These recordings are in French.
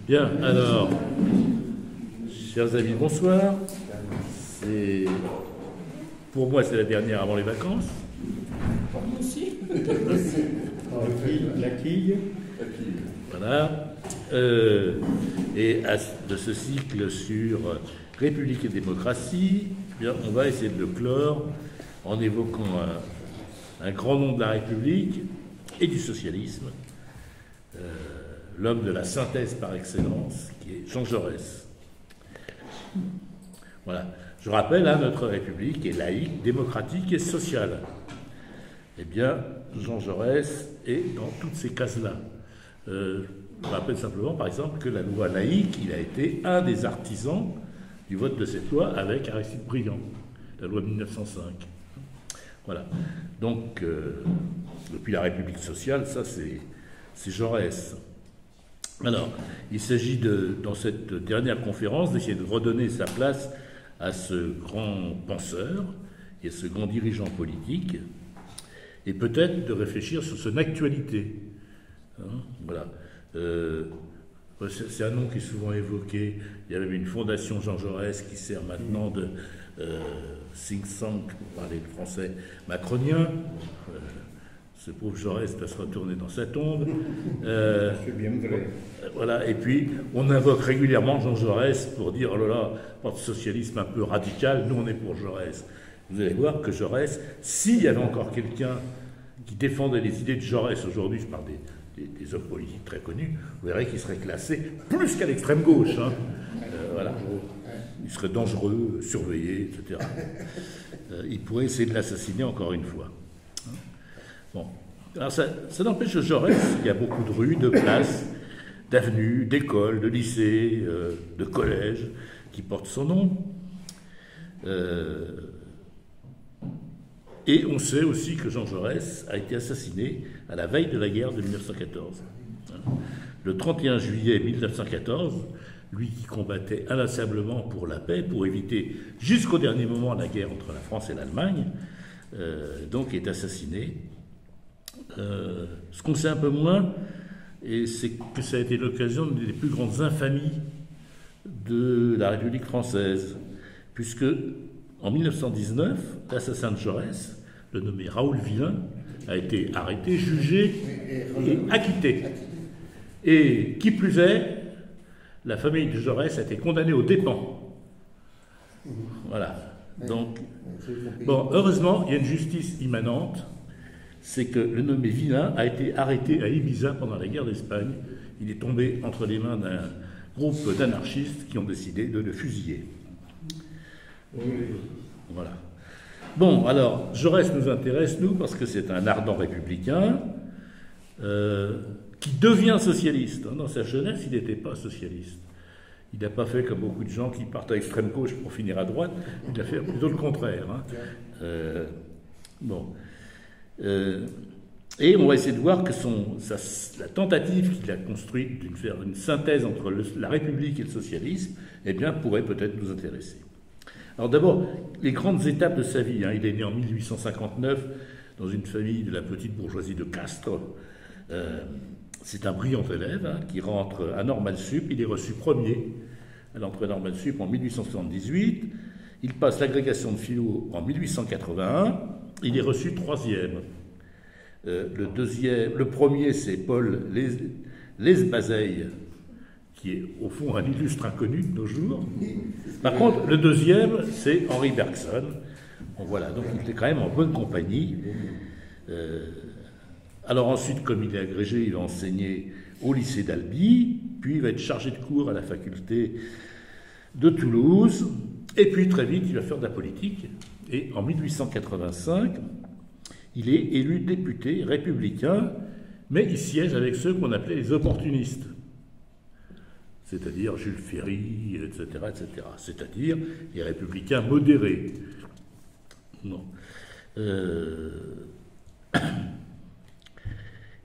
Bien, alors, chers amis, bonsoir. Pour moi, c'est la dernière avant les vacances. Pour moi aussi. La quille. Voilà. Et de ce cycle sur République et démocratie, bien, on va essayer de le clore en évoquant un grand nom de la République et du socialisme, l'homme de la synthèse par excellence, qui est Jean Jaurès. Voilà. Je rappelle, notre République est laïque, démocratique et sociale. Eh bien, Jean Jaurès est dans toutes ces cases-là. Je rappelle simplement, par exemple, que la loi laïque, il a été un des artisans du vote de cette loi avec Aristide Briand, la loi de 1905. Voilà. Donc, depuis la République sociale, ça, c'est Jaurès. Alors, il s'agit, dans cette dernière conférence, d'essayer de redonner sa place à ce grand penseur et à ce grand dirigeant politique, et peut-être de réfléchir sur son actualité. Voilà. C'est un nom qui est souvent évoqué. Il y a même une fondation Jean Jaurès qui sert maintenant de think tank, pour parler le français, macronien. Ce pauvre Jaurès doit se retourner dans sa tombe. C'est bien vrai. Voilà. Et puis, on invoque régulièrement Jean Jaurès pour dire, oh là là, votre socialisme un peu radical, nous on est pour Jaurès. Vous allez voir que Jaurès, s'il y avait encore quelqu'un qui défendait les idées de Jaurès aujourd'hui, je parle des hommes politiques très connus, vous verrez qu'il serait classé plus qu'à l'extrême gauche. Voilà. Il serait dangereux, surveillé, etc. Il pourrait essayer de l'assassiner encore une fois. Bon. Alors ça n'empêche que Jaurès, il y a beaucoup de rues, de places, d'avenues, d'écoles, de lycées, de collèges qui portent son nom. Et on sait aussi que Jean Jaurès a été assassiné à la veille de la guerre de 1914. Le 31 juillet 1914, lui qui combattait inlassablement pour la paix, pour éviter jusqu'au dernier moment la guerre entre la France et l'Allemagne, donc est assassiné. Ce qu'on sait un peu moins, c'est que ça a été l'occasion d'une des plus grandes infamies de la République française, puisque en 1919, l'assassin de Jaurès, le nommé Raoul Villain, a été arrêté, jugé et acquitté. Et qui plus est, la famille de Jaurès a été condamnée aux dépens. Voilà. Donc, bon, heureusement, il y a une justice immanente. C'est que le nommé Villain a été arrêté à Ibiza pendant la guerre d'Espagne. Il est tombé entre les mains d'un groupe d'anarchistes qui ont décidé de le fusiller. Voilà. Bon, alors, Jaurès nous intéresse, nous, parce que c'est un ardent républicain qui devient socialiste. Dans sa jeunesse, il n'était pas socialiste. Il n'a pas fait comme beaucoup de gens qui partent à l'extrême gauche pour finir à droite. Il a fait plutôt le contraire. Bon. Et on va essayer de voir que la tentative qu'il a construite de faire une synthèse entre la République et le socialisme, eh bien, pourrait peut-être nous intéresser. Alors d'abord, les grandes étapes de sa vie. Il est né en 1859 dans une famille de la petite bourgeoisie de Castres. C'est un brillant élève qui rentre à Normal Sup. Il est reçu premier à l'entrée à Normal Sup en 1878. Il passe l'agrégation de philo en 1881. Il est reçu troisième. Le premier, c'est Paul Lesbazeille, qui est au fond un illustre inconnu de nos jours. Par contre, le deuxième, c'est Henri Bergson. Bon, voilà, donc il était quand même en bonne compagnie. Alors ensuite, comme il est agrégé, il va enseigner au lycée d'Albi, puis il va être chargé de cours à la faculté de Toulouse, et puis très vite, il va faire de la politique. Et en 1885, il est élu député républicain, mais il siège avec ceux qu'on appelait les opportunistes, c'est-à-dire Jules Ferry, etc., etc., c'est-à-dire les républicains modérés. Non.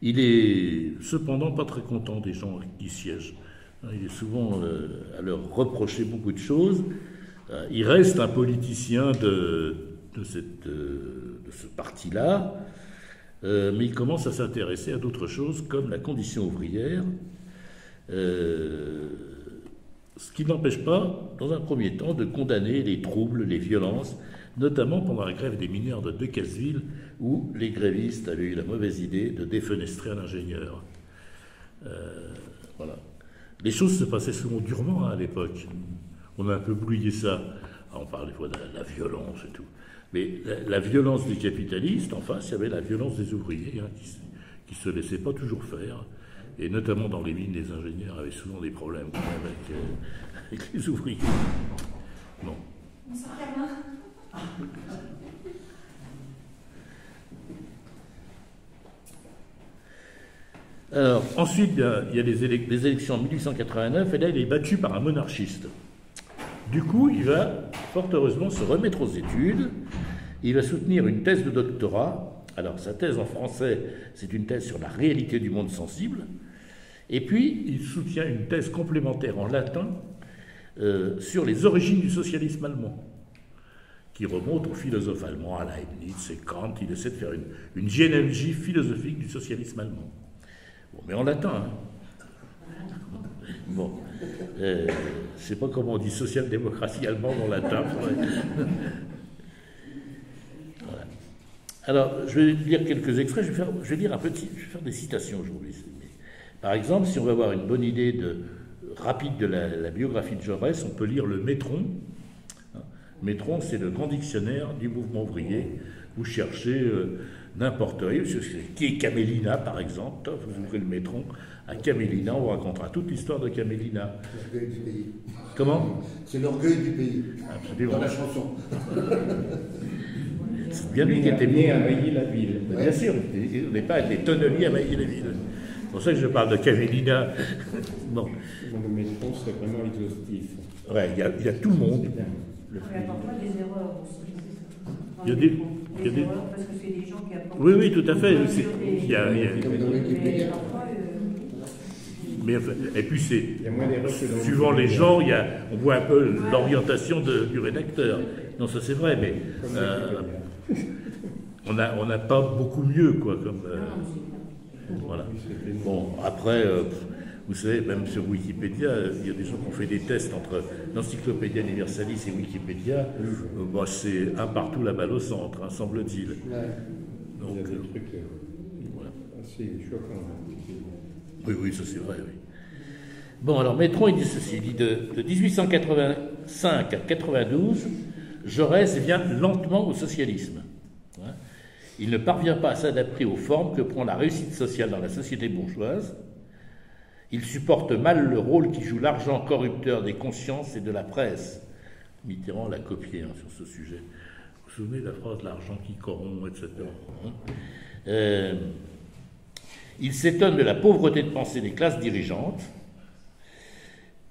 Il est cependant pas très content des gens qui siègent. Il est souvent à leur reprocher beaucoup de choses. Il reste un politicien de ce parti-là, mais il commence à s'intéresser à d'autres choses comme la condition ouvrière. Ce qui n'empêche pas, dans un premier temps, de condamner les troubles, les violences, notamment pendant la grève des mineurs de Decazeville, où les grévistes avaient eu la mauvaise idée de défenestrer un ingénieur. Voilà. Les choses se passaient souvent durement à l'époque. On a un peu oublié ça. On parle des fois de la violence et tout. Mais la violence des capitalistes, en face, il y avait la violence des ouvriers, qui ne se laissaient pas toujours faire. Et notamment dans les mines, les ingénieurs avaient souvent des problèmes avec les ouvriers. Bon. Alors, ensuite, il y a les élections en 1889, et là, il est battu par un monarchiste. Du coup, il va, fort heureusement, se remettre aux études. Il va soutenir une thèse de doctorat. Alors, sa thèse en français, c'est une thèse sur la réalité du monde sensible. Et puis, il soutient une thèse complémentaire en latin sur les origines du socialisme allemand, qui remonte aux philosophes allemands, à Leibniz et Kant. Il essaie de faire une généalogie philosophique du socialisme allemand. Bon, mais en latin, hein. Bon. Je ne sais pas comment on dit social-démocratie allemande en latin. Voilà. Alors, je vais lire quelques extraits, je vais faire des citations aujourd'hui. Par exemple, si on veut avoir une bonne idée rapide de la biographie de Jaurès, on peut lire le Métron. Métron, c'est le grand dictionnaire du mouvement ouvrier. Vous cherchez n'importe où. Qui est Camélina, par exemple? Vous ouvrez le Métron. À Camélina, on vous racontera toute l'histoire de Camélina. L'orgueil du pays. Comment? C'est l'orgueil du pays. Absolument. Dans la chanson. C'est bien lui qui était né à Mailly-la-Ville. Bien sûr, on n'est pas des tonneliers à Mailly-la-Ville. C'est pour ça que je parle de Camélina. Bon. Le Métron, c'est vraiment exhaustif. Ouais, il y a tout le monde. Il y a parfois des erreurs aussi. Il y a des erreurs parce que c'est des gens qui apportent. Oui, tout à fait. Comme dans Wikipédia. Mais, et puis c'est suivant suivant les gens, on voit un peu l'orientation du rédacteur. Non, ça c'est vrai, mais on n'a pas beaucoup mieux, quoi. Voilà. Bon, après, vous savez, même sur Wikipédia, il y a des gens qui ont fait des tests entre l'Encyclopédia Universalis et Wikipédia. C'est un partout la balle au centre, hein, semble-t-il. Ouais. Donc, il y a des trucs voilà. assez choquants. Oui, ça c'est vrai, oui. Bon, alors Métron, il dit ceci, il dit de 1885 à 92, Jaurès vient lentement au socialisme. Hein. Il ne parvient pas à s'adapter aux formes que prend la réussite sociale dans la société bourgeoise. Il supporte mal le rôle qui joue l'argent corrupteur des consciences et de la presse. Mitterrand l'a copié sur ce sujet. Vous vous souvenez de la phrase « l'argent qui corrompt », etc. Il s'étonne de la pauvreté de pensée des classes dirigeantes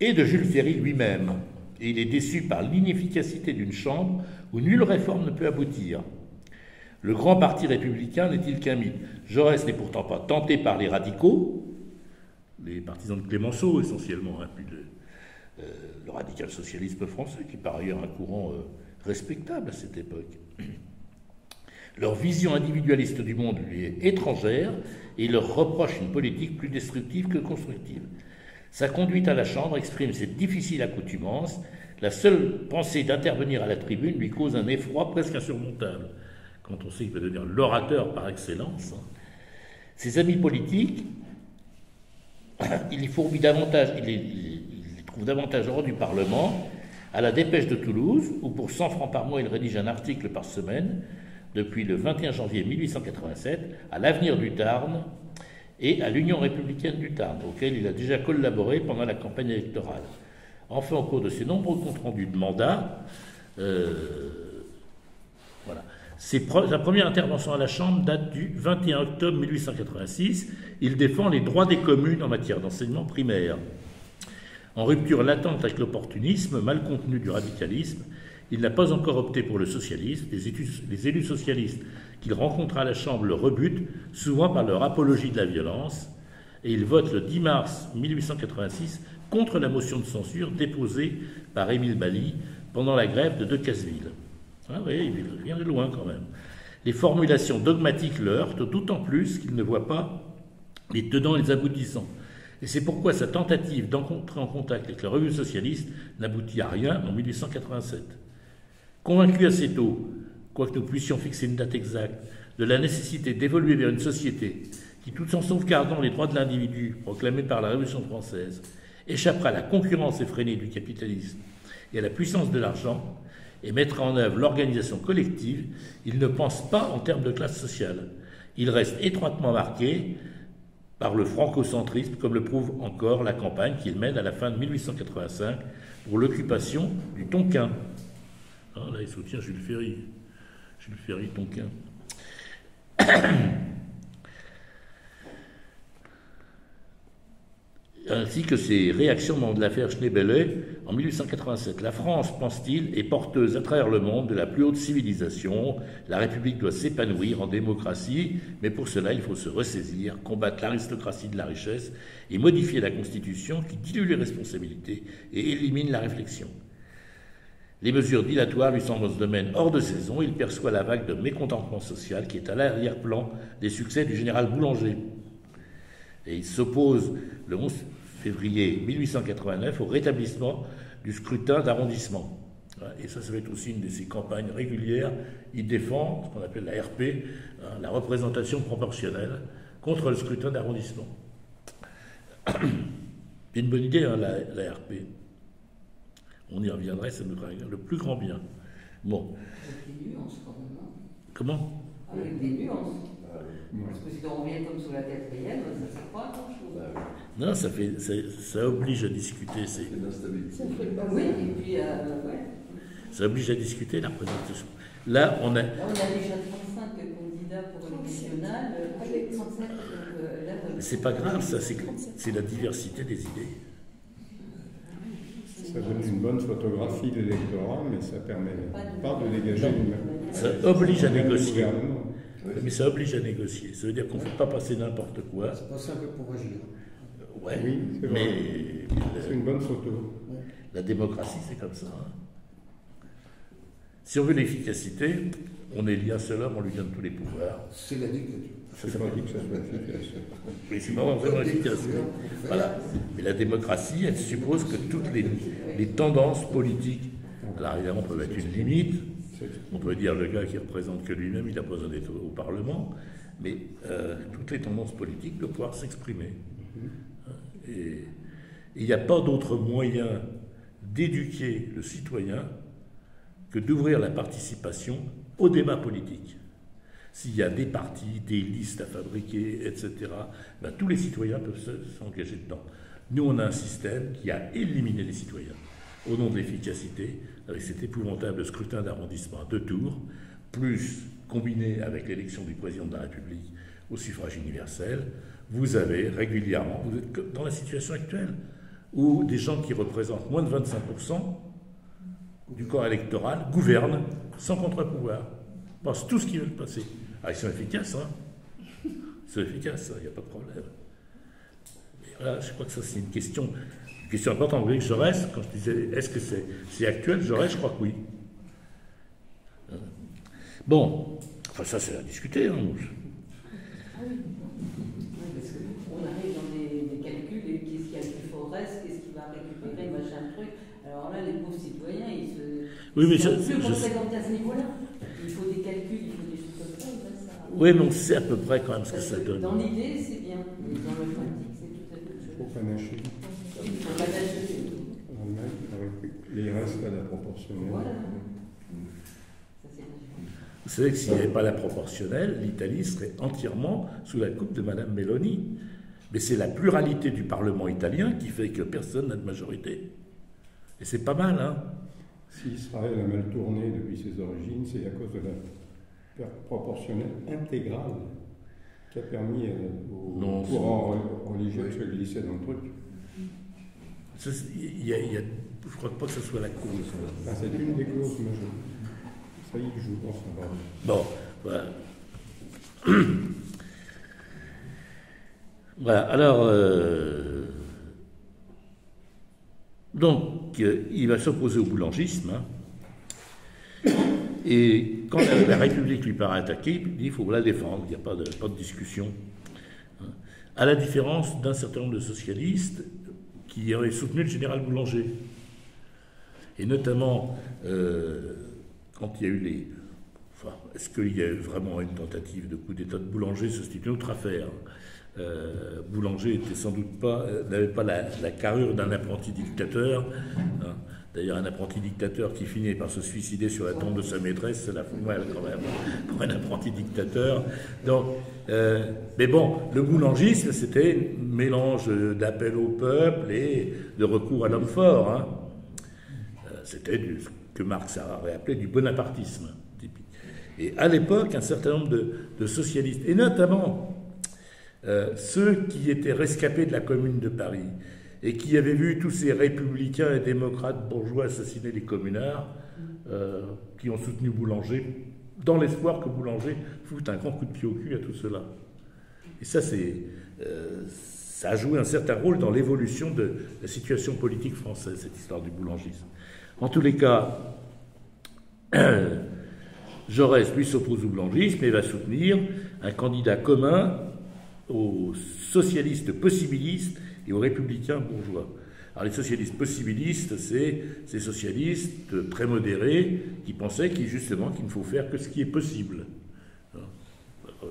et de Jules Ferry lui-même. Et il est déçu par l'inefficacité d'une chambre où nulle réforme ne peut aboutir. Le grand parti républicain n'est-il qu'un mythe? Jaurès n'est pourtant pas tenté par les radicaux, les partisans de Clémenceau essentiellement, hein, puis le radical-socialisme français, qui est par ailleurs un courant respectable à cette époque. Leur vision individualiste du monde lui est étrangère et il leur reproche une politique plus destructive que constructive. Sa conduite à la Chambre exprime cette difficile accoutumance. La seule pensée d'intervenir à la tribune lui cause un effroi presque insurmontable, quand on sait qu'il va devenir l'orateur par excellence. Ses amis politiques, il les trouve davantage hors du Parlement, à la Dépêche de Toulouse, où pour 100 francs par mois il rédige un article par semaine, depuis le 21 janvier 1887, à l'Avenir du Tarn et à l'Union républicaine du Tarn, auquel il a déjà collaboré pendant la campagne électorale. Enfin, au cours de ses nombreux comptes rendus de mandat, voilà. Sa première intervention à la Chambre date du 21 octobre 1886. Il défend les droits des communes en matière d'enseignement primaire. En rupture latente avec l'opportunisme mal contenu du radicalisme, il n'a pas encore opté pour le socialisme. Les élus socialistes qu'il rencontre à la Chambre le rebutent, souvent par leur apologie de la violence, et il vote le 10 mars 1886 contre la motion de censure déposée par Émile Bally pendant la grève de Decazeville. Ah oui, il vient de loin quand même. Les formulations dogmatiques le heurtent, d'autant plus qu'il ne voit pas les tenants et les aboutissants. Et c'est pourquoi sa tentative d'entrer en contact avec la revue socialiste n'aboutit à rien en 1887. Convaincu assez tôt, quoique nous puissions fixer une date exacte, de la nécessité d'évoluer vers une société qui, tout en sauvegardant les droits de l'individu proclamés par la Révolution française, échappera à la concurrence effrénée du capitalisme et à la puissance de l'argent, et mettra en œuvre l'organisation collective, il ne pense pas en termes de classe sociale. Il reste étroitement marqué par le francocentrisme, comme le prouve encore la campagne qu'il mène à la fin de 1885 pour l'occupation du Tonkin. Ah, là, il soutient Jules Ferry. Jules Ferry, Tonkin. Ainsi que ses réactions dans l'affaire Schneebele en 1887. La France, pense-t-il, est porteuse à travers le monde de la plus haute civilisation. La République doit s'épanouir en démocratie, mais pour cela, il faut se ressaisir, combattre l'aristocratie de la richesse et modifier la Constitution qui dilue les responsabilités et élimine la réflexion. Les mesures dilatoires lui semblent dans ce domaine hors de saison. Il perçoit la vague de mécontentement social qui est à l'arrière-plan des succès du général Boulanger. Et il s'oppose le 11 février 1889 au rétablissement du scrutin d'arrondissement. Et ça va être aussi une de ses campagnes régulières. Il défend ce qu'on appelle la RP, la représentation proportionnelle, contre le scrutin d'arrondissement. C'est une bonne idée, la RP. On y reviendrait, ça nous fera le plus grand bien. Bon. Avec des nuances, quand même. Comment ? Avec des nuances. Parce que si on revient comme sous la 4e, ça ne sert pas à grand-chose. Non, ça oblige à discuter. C'est l'instabilité. Oui, et puis, ouais. Ça oblige à discuter la représentation. Là, on a Là, on a déjà 35 candidats pour une régionale, avec 37. C'est pas grave, ça, c'est la diversité des idées. Ça donne une bonne photographie de l'électorat, mais ça permet pas de dégager une... Ça oblige à négocier. gouvernement. Mais ça oblige à négocier. Ça veut dire qu'on ne fait pas passer n'importe quoi. C'est pas simple pour agir. Ouais, Oui, c'est vrai. mais C'est une bonne photo. la démocratie, c'est comme ça. Hein. Si on veut l'efficacité, on élit un seul homme, on lui donne tous les pouvoirs. C'est la dictature. C'est pas dit que ça soit efficace. Mais c'est pas vraiment efficace. Voilà. Mais la démocratie, elle suppose que toutes les tendances politiques, alors évidemment, peuvent être une limite. On peut dire le gars qui représente que lui-même, il n'a pas besoin d'être au Parlement, mais toutes les tendances politiques doivent pouvoir s'exprimer. Et il n'y a pas d'autre moyen d'éduquer le citoyen que d'ouvrir la participation au débat politique. S'il y a des partis, des listes à fabriquer, etc., ben, tous les citoyens peuvent s'engager dedans. Nous, on a un système qui a éliminé les citoyens au nom de l'efficacité, avec cet épouvantable scrutin d'arrondissement à 2 tours, plus combiné avec l'élection du président de la République au suffrage universel, vous avez régulièrement, vous êtes dans la situation actuelle, où des gens qui représentent moins de 25% du corps électoral gouvernent sans contre-pouvoir, pensent tout ce qu'ils veulent passer. Ah, ils sont efficaces, hein. Ils sont efficaces, il n'y a pas de problème. Mais voilà, je crois que ça, c'est une question importante. Vous voyez que Jaurès, quand je disais, est-ce que c'est actuel, Jaurès, je crois que oui. Bon, enfin ça, c'est à discuter. Hein. Ah oui. Parce qu'on arrive dans des calculs, et qu'est-ce qu'il y a le plus fort reste, qu'est-ce qu'il va récupérer, machin truc. Alors là, les pauvres citoyens, ils se... Oui, mais ils sont plus représentés à ce niveau-là. Il faut des calculs, il faut des choses comme ça. Oui, mais on sait à peu près quand même ce que ça donne. Dans l'idée, c'est bien, mais dans le pratique, c'est tout à fait autre chose. Faut panacher. Il faut panacher. Les restes à la proportionnelle. Voilà. Ça, c'est différent. Vous savez que s'il n'y avait pas la proportionnelle, l'Italie serait entièrement sous la coupe de Madame Meloni. Mais c'est la pluralité du Parlement italien qui fait que personne n'a de majorité. Et c'est pas mal, hein. Si Israël a mal tourné depuis ses origines, c'est à cause de la perte proportionnelle intégrale qui a permis au courant religieux de se glisser dans le truc. Je crois pas que ce soit la cause. Enfin, c'est une des causes majeures. Ça y est, je pense savoir. Bon, voilà. Voilà, alors, donc, il va s'opposer au boulangisme, hein, et quand la République lui paraît attaquée, il dit qu'il faut la défendre, il n'y a pas de discussion. à la différence d'un certain nombre de socialistes qui avaient soutenu le général Boulanger. Et notamment, quand il y a eu les... Enfin, est-ce qu'il y a eu vraiment une tentative de coup d'État de Boulanger? C'est une autre affaire. Boulanger était sans doute pas, n'avait pas la carrure d'un apprenti dictateur. Hein. D'ailleurs, un apprenti dictateur qui finit par se suicider sur la tombe de sa maîtresse, c'est la fout mal quand même, comme un apprenti dictateur. Donc, mais bon, le boulangisme, c'était un mélange d'appel au peuple et de recours à l'homme fort. Hein. C'était ce que Marx aurait appelé du bonapartisme. Et à l'époque, un certain nombre de socialistes, et notamment ceux qui étaient rescapés de la Commune de Paris, et qui avaient vu tous ces républicains et démocrates bourgeois assassiner les communards, qui ont soutenu Boulanger, dans l'espoir que Boulanger foute un grand coup de pied au cul à tout cela. Et ça, ça a joué un certain rôle dans l'évolution de la situation politique française, cette histoire du boulangisme. En tous les cas, Jaurès, lui, s'oppose au boulangisme et va soutenir un candidat commun aux socialistes possibilistes et aux républicains bourgeois. Alors les socialistes possibilistes, c'est ces socialistes très modérés qui pensaient justement qu'il ne faut faire que ce qui est possible,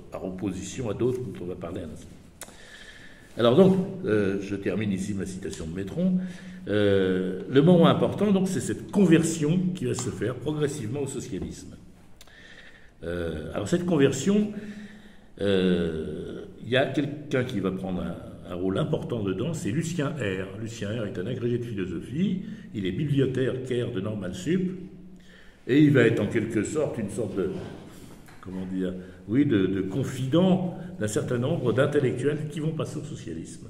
par opposition à d'autres dont on va parler un instant. Alors donc, je termine ici ma citation de Métron. Le moment important, donc, c'est cette conversion qui va se faire progressivement au socialisme. Alors cette conversion, il y a quelqu'un qui va prendre un rôle important dedans, c'est Lucien R. Lucien R est un agrégé de philosophie, il est bibliothécaire de Normal Sup, et il va être en quelque sorte une sorte de, comment dire, oui, de confident d'un certain nombre d'intellectuels qui vont passer au socialisme.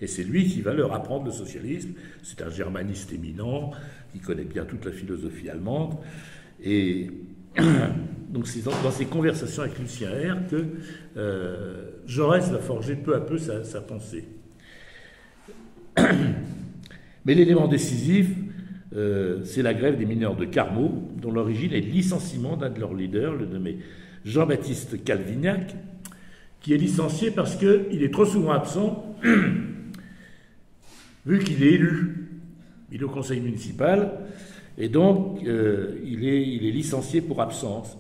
Et c'est lui qui va leur apprendre le socialisme. C'est un germaniste éminent, qui connaît bien toute la philosophie allemande, et donc c'est dans ces conversations avec Lucien R que Jaurès va forger peu à peu sa pensée. Mais l'élément décisif, c'est la grève des mineurs de Carmaux, dont l'origine est le licenciement d'un de leurs leaders, le nommé Jean-Baptiste Calvignac, qui est licencié parce qu'il est trop souvent absent, vu qu'il est élu. Il est au conseil municipal, et donc il est licencié pour absence.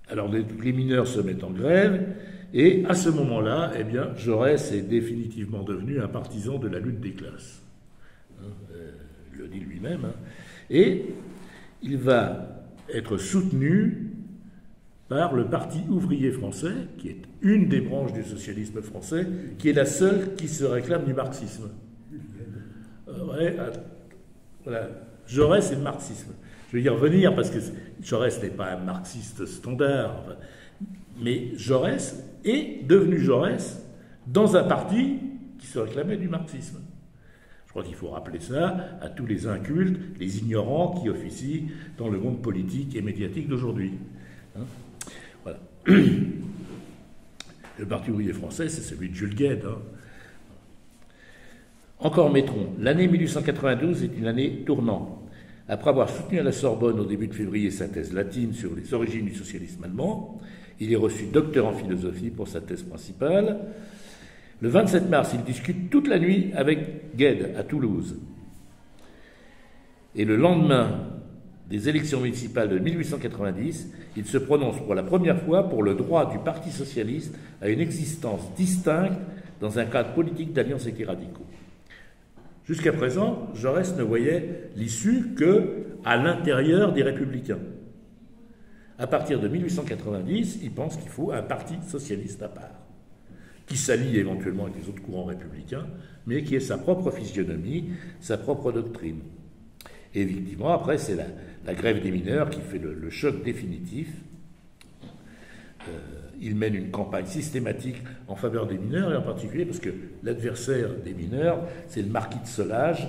Alors les mineurs se mettent en grève, et à ce moment-là, eh bien, Jaurès est définitivement devenu un partisan de la lutte des classes. Il le dit lui-même. Et il va être soutenu par le Parti ouvrier français, qui est une des branches du socialisme français, qui est la seule qui se réclame du marxisme. Voilà. Jaurès et le marxisme. Je vais y revenir parce que Jaurès n'est pas un marxiste standard, mais Jaurès est devenu Jaurès dans un parti qui se réclamait du marxisme. Je crois qu'il faut rappeler ça à tous les incultes, les ignorants qui officient dans le monde politique et médiatique d'aujourd'hui. Hein, voilà. Le Parti ouvrier français, c'est celui de Jules Guesde. Hein. Encore Métron. L'année 1892 est une année tournante. Après avoir soutenu à la Sorbonne au début de février sa thèse latine sur les origines du socialisme allemand, il est reçu docteur en philosophie pour sa thèse principale. Le 27 mars, il discute toute la nuit avec Guesde à Toulouse. Et le lendemain des élections municipales de 1890, il se prononce pour la première fois pour le droit du Parti socialiste à une existence distincte dans un cadre politique d'alliance avec les radicaux. Jusqu'à présent, Jaurès ne voyait l'issue qu'à l'intérieur des républicains. À partir de 1890, il pense qu'il faut un parti socialiste à part, qui s'allie éventuellement avec les autres courants républicains, mais qui ait sa propre physionomie, sa propre doctrine. Et effectivement, après, c'est la grève des mineurs qui fait le choc définitif. Il mène une campagne systématique en faveur des mineurs, et en particulier parce que l'adversaire des mineurs, c'est le marquis de Solage,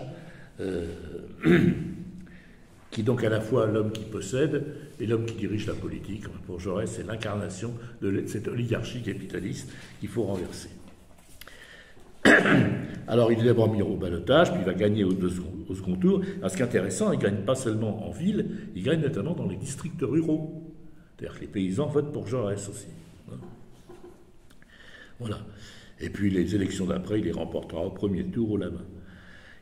qui est donc à la fois l'homme qui possède et l'homme qui dirige la politique. Pour Jaurès, c'est l'incarnation de cette oligarchie capitaliste qu'il faut renverser. Alors il est d'abord mis au ballottage, puis il va gagner au second tour. Alors ce qui est intéressant, il ne gagne pas seulement en ville, il gagne notamment dans les districts ruraux. C'est-à-dire que les paysans votent pour Jaurès aussi. Voilà. Et puis les élections d'après, il les remportera au premier tour au la main.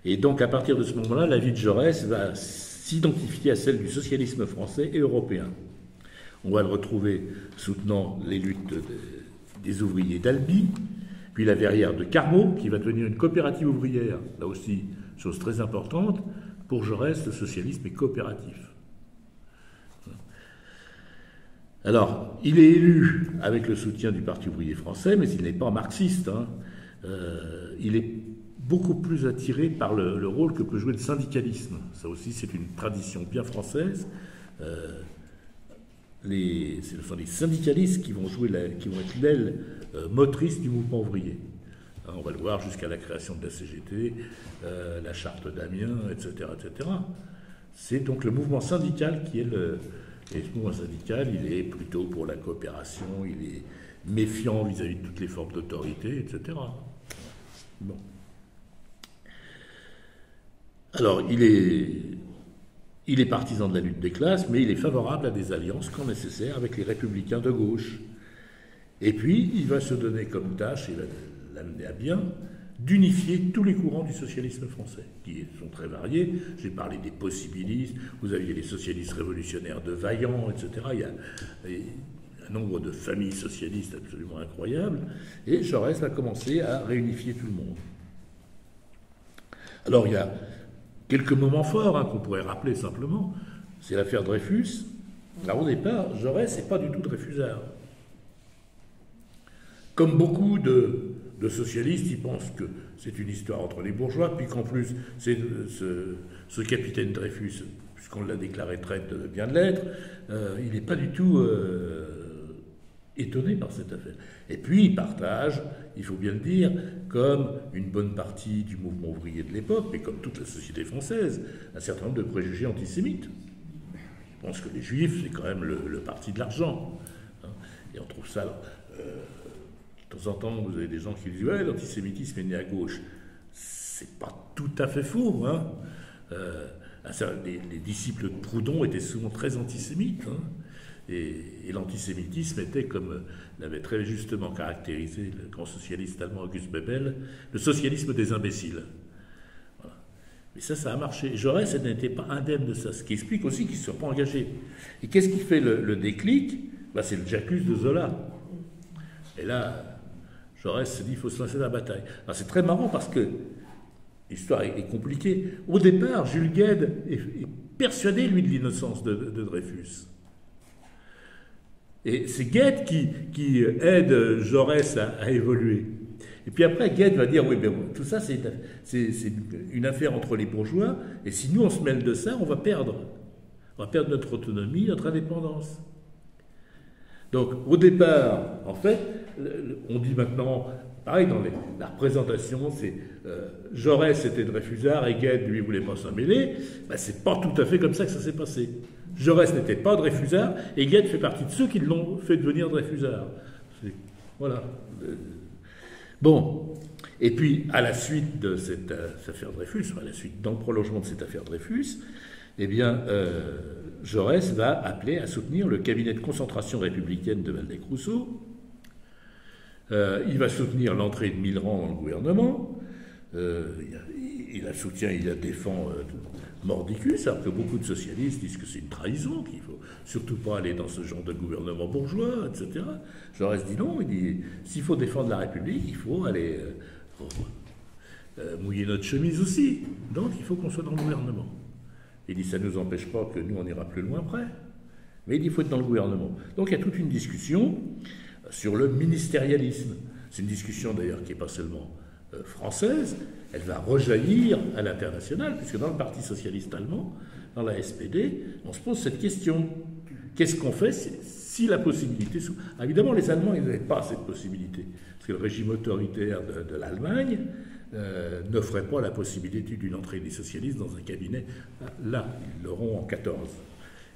Et donc à partir de ce moment-là, la vie de Jaurès va s'identifier à celle du socialisme français et européen. On va le retrouver soutenant les luttes des ouvriers d'Albi, puis la Verrière de Carmaux, qui va devenir une coopérative ouvrière, là aussi, chose très importante. Pour Jaurès, le socialisme est coopératif. Alors, il est élu avec le soutien du Parti ouvrier français, mais il n'est pas marxiste. Il est beaucoup plus attiré par le rôle que peut jouer le syndicalisme. Ça aussi, c'est une tradition bien française. Ce sont les syndicalistes qui vont être l'aile motrice du mouvement ouvrier. On va le voir jusqu'à la création de la CGT, la charte d'Amiens, etc., etc. C'est donc le mouvement syndical qui est Et ce mouvement syndical, il est plutôt pour la coopération, il est méfiant vis-à-vis de toutes les formes d'autorité, etc. Bon. Alors, il est partisan de la lutte des classes, mais il est favorable à des alliances quand nécessaire avec les républicains de gauche. Et puis, il va se donner comme tâche, et l'amener à bien, d'unifier tous les courants du socialisme français, qui sont très variés. J'ai parlé des possibilistes, vous aviez les socialistes révolutionnaires de Vaillant, etc. Il y a un nombre de familles socialistes absolument incroyables, et Jaurès va commencer à réunifier tout le monde. Alors il y a quelques moments forts qu'on pourrait rappeler simplement. C'est l'affaire Dreyfus. Alors au départ, Jaurès n'est pas du tout Dreyfusard. Comme beaucoup de socialistes, ils pensent que c'est une histoire entre les bourgeois, puis qu'en plus, c'est ce capitaine Dreyfus, puisqu'on l'a déclaré traître bien de l'être, il n'est pas du tout étonné par cette affaire. Et puis, il partage, il faut bien le dire, comme une bonne partie du mouvement ouvrier de l'époque, mais comme toute la société française, un certain nombre de préjugés antisémites. Je pense que les Juifs, c'est quand même le parti de l'argent. Et on trouve ça... de temps en temps, vous avez des gens qui disent « Ouais, l'antisémitisme est né à gauche ». C'est pas tout à fait faux. Les disciples de Proudhon étaient souvent très antisémites. Et l'antisémitisme était, comme l'avait très justement caractérisé le grand socialiste allemand August Bebel, le socialisme des imbéciles. Voilà. Mais ça a marché. Jaurès n'était pas indemne de ça, ce qui explique aussi qu'il ne se soit pas engagé. Et qu'est-ce qui fait le déclic ? C'est le J'accuse de Zola. Et là... Jaurès se dit qu'il faut se lancer dans la bataille. Alors c'est très marrant parce que l'histoire est compliquée. Au départ, Jules Guesde est persuadé, lui, de l'innocence de Dreyfus. Et c'est Guesde qui aide Jaurès à évoluer. Et puis après, Guesde va dire, oui, mais tout ça, c'est une affaire entre les bourgeois, et si nous, on se mêle de ça, on va perdre. On va perdre notre autonomie, notre indépendance. Donc, au départ, en fait, on dit maintenant, pareil, dans la représentation, c'est Jaurès était Dreyfusard et Guesde, lui, voulait pas s'en mêler. C'est pas tout à fait comme ça que ça s'est passé. Jaurès n'était pas Dreyfusard et Guesde fait partie de ceux qui l'ont fait devenir Dreyfusard. Voilà. Bon. Et puis, à la suite de cette affaire Dreyfus, à la suite, dans le prolongement de cette affaire Dreyfus, eh bien, Jaurès va appeler à soutenir le cabinet de concentration républicaine de Waldeck-Rousseau. Il va soutenir l'entrée de Millerand dans le gouvernement. Il la soutient, il la défend mordicus, alors que beaucoup de socialistes disent que c'est une trahison, qu'il ne faut surtout pas aller dans ce genre de gouvernement bourgeois, etc. Jaurès dit non, il dit s'il faut défendre la République, il faut aller mouiller notre chemise aussi. Donc il faut qu'on soit dans le gouvernement. Il dit ça ne nous empêche pas que nous on ira plus loin après, mais il dit il faut être dans le gouvernement. Donc il y a toute une discussion sur le ministérialisme. C'est une discussion d'ailleurs qui n'est pas seulement française, elle va rejaillir à l'international, puisque dans le Parti socialiste allemand, dans la SPD, on se pose cette question. Qu'est-ce qu'on fait si la possibilité... Évidemment, les Allemands, ils n'avaient pas cette possibilité, parce que le régime autoritaire de l'Allemagne n'offrait pas la possibilité d'une entrée des socialistes dans un cabinet. Là, ils l'auront en 14.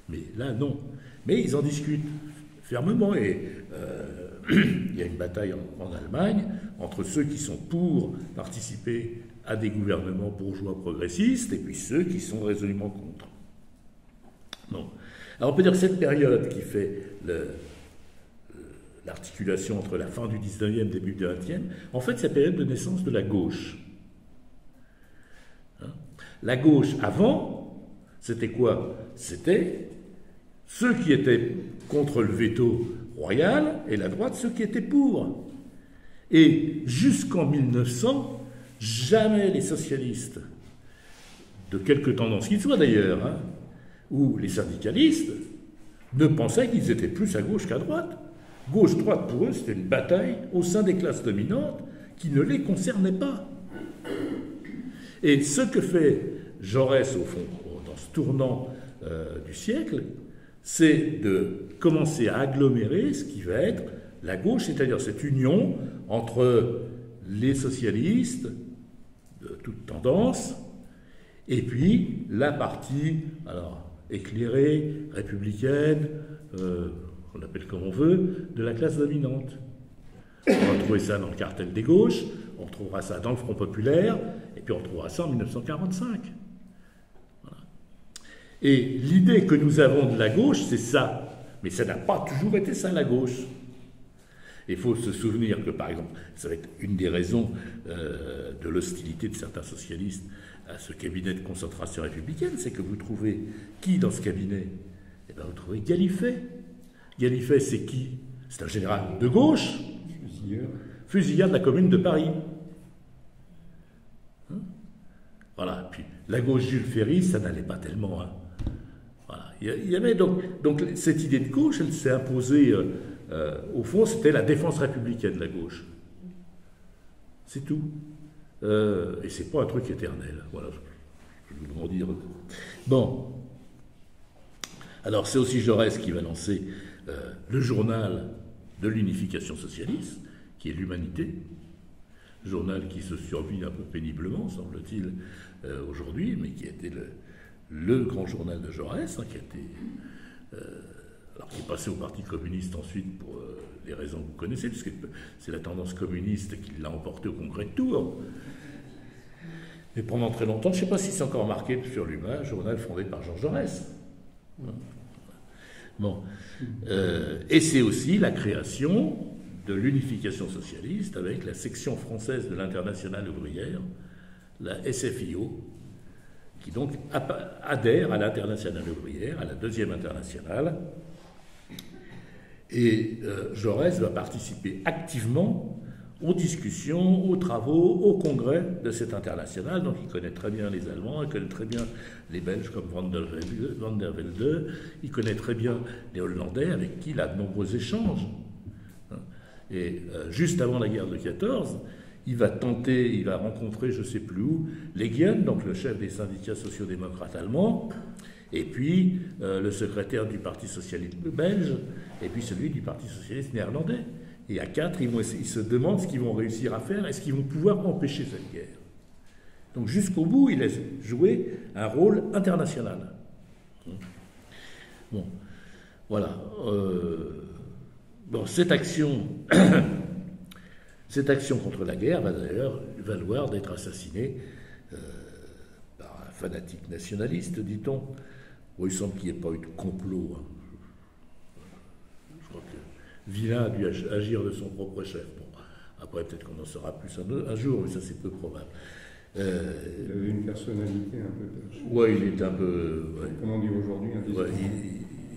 Mais là, non. Mais ils en discutent fermement, et il y a une bataille en Allemagne entre ceux qui sont pour participer à des gouvernements bourgeois progressistes et puis ceux qui sont résolument contre. Bon. Alors on peut dire que cette période qui fait l'articulation entre la fin du 19e, début du 20e, en fait, c'est la période de naissance de la gauche. Hein? La gauche, avant, c'était quoi? C'était ceux qui étaient contre le veto royal, et la droite, ceux qui étaient pour. Et jusqu'en 1900, jamais les socialistes, de quelque tendance qu'ils soient d'ailleurs, hein, ou les syndicalistes, ne pensaient qu'ils étaient plus à gauche qu'à droite. Gauche-droite, pour eux, c'était une bataille au sein des classes dominantes qui ne les concernait pas. Et ce que fait Jaurès, au fond, dans ce tournant du siècle, c'est de commencer à agglomérer ce qui va être la gauche, c'est-à-dire cette union entre les socialistes de toute tendance et puis la partie alors, éclairée, républicaine, on l'appelle comme on veut, de la classe dominante. On va trouver ça dans le cartel des gauches, on trouvera ça dans le Front populaire, et puis on trouvera ça en 1945. Voilà. Et l'idée que nous avons de la gauche, c'est ça. Mais ça n'a pas toujours été ça, la gauche. Il faut se souvenir que, par exemple, ça va être une des raisons de l'hostilité de certains socialistes à ce cabinet de concentration républicaine, c'est que vous trouvez qui dans ce cabinet? Eh bien, vous trouvez Gallifet. Gallifet, c'est qui? C'est un général de gauche, fusilleur de la Commune de Paris. Hein? Voilà. Puis la gauche Jules Ferry, ça n'allait pas tellement. Hein. Voilà. Il y avait donc cette idée de gauche, elle s'est imposée. Au fond, c'était la défense républicaine de la gauche. C'est tout. Et c'est pas un truc éternel. Voilà. Je vais vous en dire. Bon. Alors, c'est aussi Jaurès qui va lancer le journal de l'unification socialiste, qui est l'Humanité, journal qui se survit un peu péniblement, semble-t-il, aujourd'hui, mais qui a été le grand journal de Jaurès, hein, qui a été... alors qui est passé au Parti communiste ensuite pour les raisons que vous connaissez, puisque c'est la tendance communiste qui l'a emporté au congrès de Tours. Mais pendant très longtemps, je ne sais pas si c'est encore marqué sur l'Huma, journal fondé par Georges Jaurès. Bon. Et c'est aussi la création de l'unification socialiste avec la section française de l'Internationale ouvrière, la SFIO, qui donc adhère à l'Internationale ouvrière, à la deuxième internationale. Et Jaurès va participer activement aux discussions, aux travaux, au congrès de cette internationale. Donc il connaît très bien les Allemands, il connaît très bien les Belges comme Van der Velde, il connaît très bien les Hollandais avec qui il a de nombreux échanges. Et juste avant la guerre de 14, il va rencontrer, je ne sais plus où, Legien, donc le chef des syndicats sociaux-démocrates allemands, et puis le secrétaire du Parti socialiste belge, et puis celui du Parti socialiste néerlandais. Et à quatre, ils se demandent ce qu'ils vont réussir à faire, est-ce qu'ils vont pouvoir empêcher cette guerre. Donc jusqu'au bout, il a joué un rôle international. Bon, voilà. Bon, cette action contre la guerre va d'ailleurs valoir d'être assassiné par un fanatique nationaliste, dit-on. Bon, il semble qu'il n'y ait pas eu de complot. Hein. Je crois que Villain a dû agir de son propre chef. Bon, après, peut-être qu'on en saura plus un jour, mais ça, c'est peu probable. Il avait une personnalité un peu... Oui, il était un peu... Ouais. Comment on dit aujourd'hui,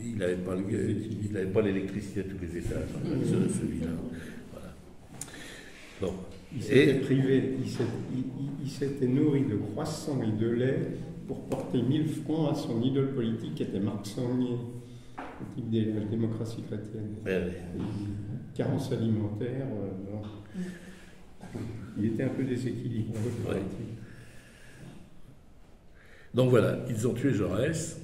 il n'avait pas l'électricité à tous les étages, ce Villain. Voilà. Bon. Il s'était privé, il s'était nourri de croissants et de lait pour porter 1000 francs à son idole politique qui était Marc Sangnier, le type de la démocratie chrétienne. Carence alimentaire. Il était un peu déséquilibré. Ouais. Donc voilà, ils ont tué Jaurès,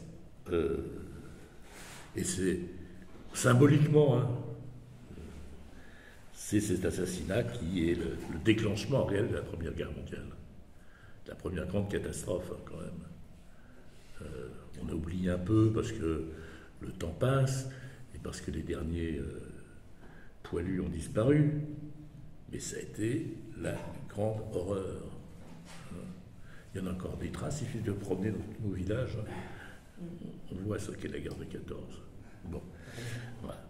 et c'est symboliquement, hein, c'est cet assassinat qui est le déclenchement réel de la Première Guerre mondiale, la première grande catastrophe, hein, quand même. On a oublié un peu parce que le temps passe et parce que les derniers poilus ont disparu, mais ça a été la grande horreur. Il y en a encore des traces, il suffit de promener dans tous nos villages, on voit ce qu'est la guerre de 14. Bon, voilà.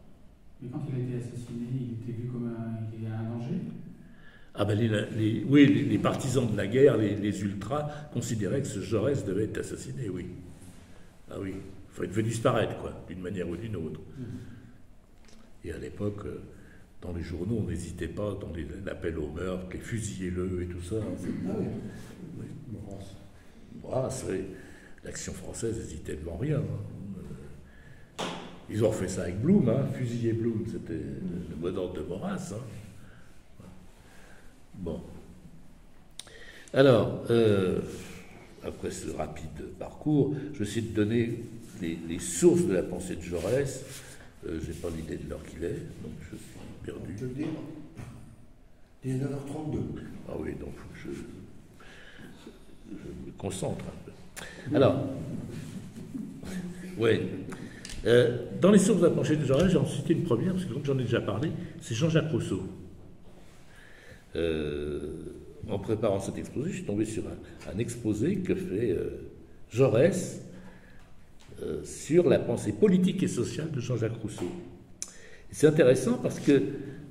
Mais quand il a été assassiné, il était vu comme un danger? Ah ben oui, les partisans de la guerre, les ultras, considéraient que ce Jaurès devait être assassiné, oui. Ah oui, il devait disparaître, quoi, d'une manière ou d'une autre. Et à l'époque, dans les journaux, on n'hésitait pas, dans l'appel au meurtre, les fusillez-le et tout ça. Ah oui. Oui. Ah, l'action française n'hésitait devant rien. Ils ont refait ça avec Blum, fusiller Blum, c'était le mot d'ordre de Maurras. Bon. Alors, après ce rapide parcours, je vais essayer de donner les sources de la pensée de Jaurès. Je n'ai pas l'idée de l'heure qu'il est, donc je suis perdu. On peut le dire. 19h32. Ah oui, donc je me concentre un peu. Alors, oui. Dans les sources de la pensée de Jaurès, j'en cité une première, parce que comme j'en ai déjà parlé, c'est Jean-Jacques Rousseau. En préparant cet exposé, je suis tombé sur un exposé que fait Jaurès sur la pensée politique et sociale de Jean-Jacques Rousseau. C'est intéressant parce que,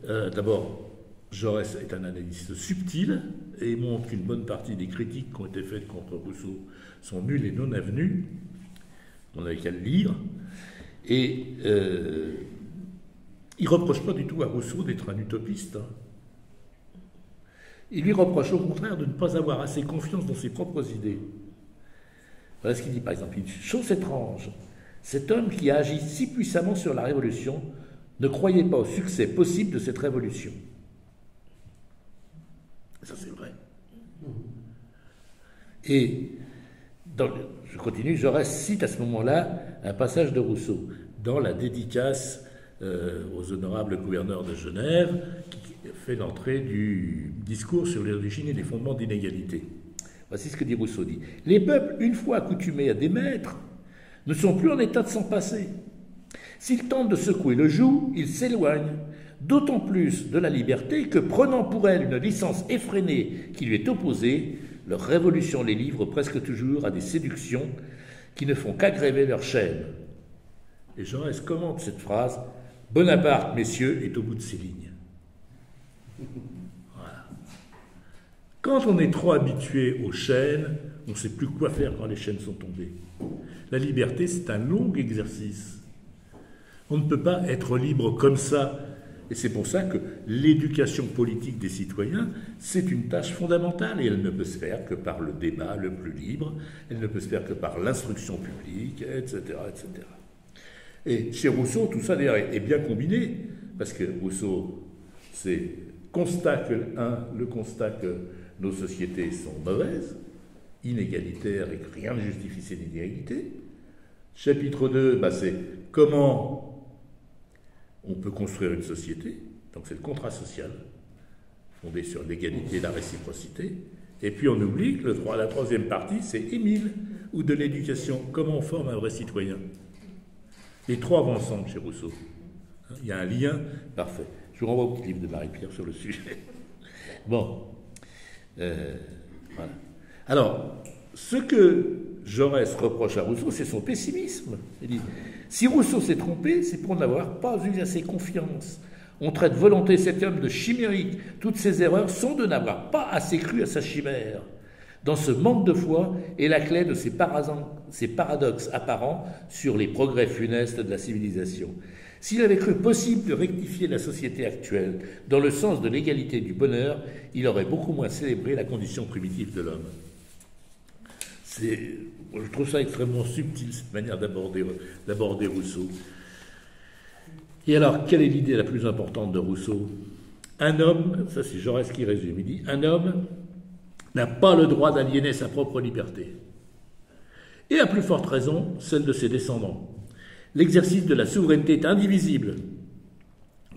d'abord, Jaurès est un analyste subtil et montre qu'une bonne partie des critiques qui ont été faites contre Rousseau sont nulles et non avenues. On n'avait qu'à le lire. Et il ne reproche pas du tout à Rousseau d'être un utopiste. Il lui reproche au contraire de ne pas avoir assez confiance dans ses propres idées. Voilà ce qu'il dit, par exemple. Il dit, chose étrange, cet homme qui a agi si puissamment sur la Révolution ne croyait pas au succès possible de cette Révolution. Ça, c'est vrai. Et, je continue, Jaurès cite à ce moment-là un passage de Rousseau dans la dédicace aux honorables gouverneurs de Genève qui fait l'entrée du discours sur les origines et les fondements d'inégalité. Voici ce que dit Rousseau. Dit, les peuples, une fois accoutumés à des maîtres, ne sont plus en état de s'en passer. S'ils tentent de secouer le joug, ils s'éloignent, d'autant plus de la liberté que, prenant pour elle une licence effrénée qui lui est opposée, leur révolution les livre presque toujours à des séductions qui ne font qu'aggraver leur chaîne. Et Jaurès commente cette phrase, Bonaparte, messieurs, est au bout de ses lignes. Voilà. Quand on est trop habitué aux chaînes, on ne sait plus quoi faire quand les chaînes sont tombées. La liberté, c'est un long exercice. On ne peut pas être libre comme ça. Et c'est pour ça que l'éducation politique des citoyens, c'est une tâche fondamentale et elle ne peut se faire que par le débat le plus libre, elle ne peut se faire que par l'instruction publique, etc., etc. Et chez Rousseau, tout ça d'ailleurs est bien combiné, parce que Rousseau, c'est le constat que nos sociétés sont mauvaises, inégalitaires et que rien ne justifie ces inégalités. Chapitre 2, c'est comment on peut construire une société, donc c'est le contrat social, fondé sur l'égalité et la réciprocité. Et puis on oublie que la troisième partie, c'est Émile, ou de l'éducation, comment on forme un vrai citoyen. Les trois vont ensemble chez Rousseau. Il y a un lien parfait. Je vous renvoie au petit livre de Marie-Pierre sur le sujet. Bon. Voilà. Alors, ce que Jaurès reproche à Rousseau, c'est son pessimisme. Il dit, si Rousseau s'est trompé, c'est pour n'avoir pas eu assez confiance. On traite volonté cet homme de chimérique. Toutes ses erreurs sont de n'avoir pas assez cru à sa chimère. Dans ce manque de foi est la clé de ces paradoxes apparents sur les progrès funestes de la civilisation. S'il avait cru possible de rectifier la société actuelle dans le sens de l'égalité et du bonheur, il aurait beaucoup moins célébré la condition primitive de l'homme. Je trouve ça extrêmement subtil, cette manière d'aborder Rousseau. Et alors, quelle est l'idée la plus importante de Rousseau? Un homme, ça c'est Jaurès qui résume, il dit, un homme n'a pas le droit d'aliéner sa propre liberté. Et à plus forte raison, celle de ses descendants. L'exercice de la souveraineté est indivisible.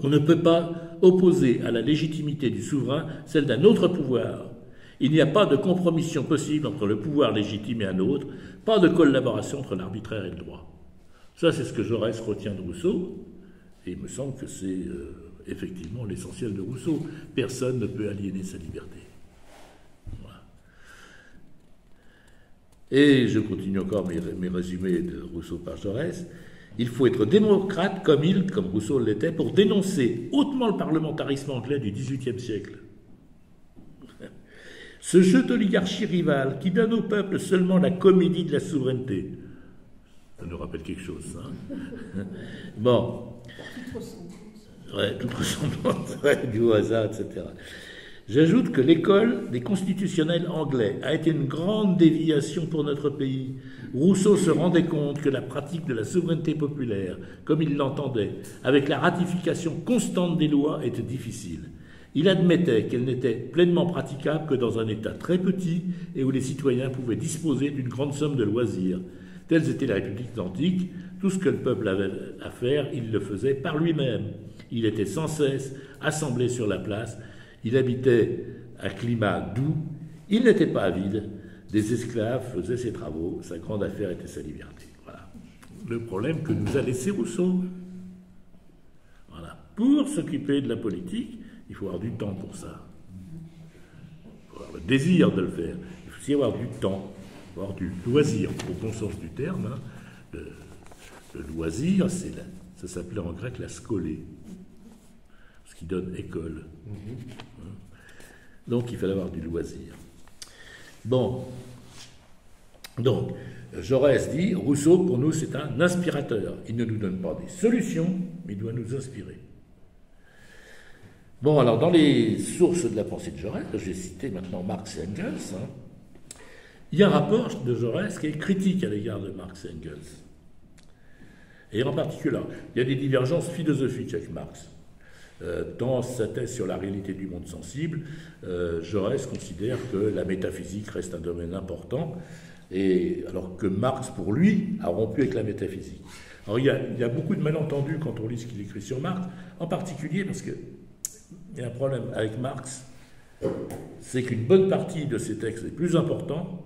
On ne peut pas opposer à la légitimité du souverain celle d'un autre pouvoir. Il n'y a pas de compromission possible entre le pouvoir légitime et un autre, pas de collaboration entre l'arbitraire et le droit. Ça, c'est ce que Jaurès retient de Rousseau, et il me semble que c'est effectivement l'essentiel de Rousseau. Personne ne peut aliéner sa liberté. Voilà. Et je continue encore mes résumés de Rousseau par Jaurès. Il faut être démocrate comme Rousseau l'était, pour dénoncer hautement le parlementarisme anglais du XVIIIe siècle. Ce jeu d'oligarchie rivale qui donne au peuple seulement la comédie de la souveraineté. Ça nous rappelle quelque chose, ça. Bon. Toute ressemblance, du hasard, etc. J'ajoute que l'école des constitutionnels anglais a été une grande déviation pour notre pays. Rousseau se rendait compte que la pratique de la souveraineté populaire, comme il l'entendait, avec la ratification constante des lois, était difficile. Il admettait qu'elle n'était pleinement praticable que dans un État très petit et où les citoyens pouvaient disposer d'une grande somme de loisirs. Telles étaient les républiques antiques. Tout ce que le peuple avait à faire, il le faisait par lui-même. Il était sans cesse assemblé sur la place. Il habitait un climat doux. Il n'était pas avide. Des esclaves faisaient ses travaux. Sa grande affaire était sa liberté. Voilà le problème que nous a laissé Rousseau. Voilà. Pour s'occuper de la politique, il faut avoir du temps pour ça. Il faut avoir le désir de le faire. Il faut aussi avoir du temps, il faut avoir du loisir, au bon sens du terme. Hein. Le loisir, ça s'appelait en grec la scolée, ce qui donne école. Donc il fallait avoir du loisir. Bon. Donc, Jaurès dit, Rousseau, pour nous, c'est un inspirateur. Il ne nous donne pas des solutions, mais il doit nous inspirer. Bon, alors, dans les sources de la pensée de Jaurès, j'ai cité maintenant Marx et Engels, hein, il y a un rapport de Jaurès qui est critique à l'égard de Marx et Engels. Et en particulier, il y a des divergences philosophiques avec Marx. Dans sa thèse sur la réalité du monde sensible, Jaurès considère que la métaphysique reste un domaine important, et alors que Marx, pour lui, a rompu avec la métaphysique. Alors il y a beaucoup de malentendus quand on lit ce qu'il écrit sur Marx, en particulier parce qu'il y a un problème avec Marx, c'est qu'une bonne partie de ses textes les plus importants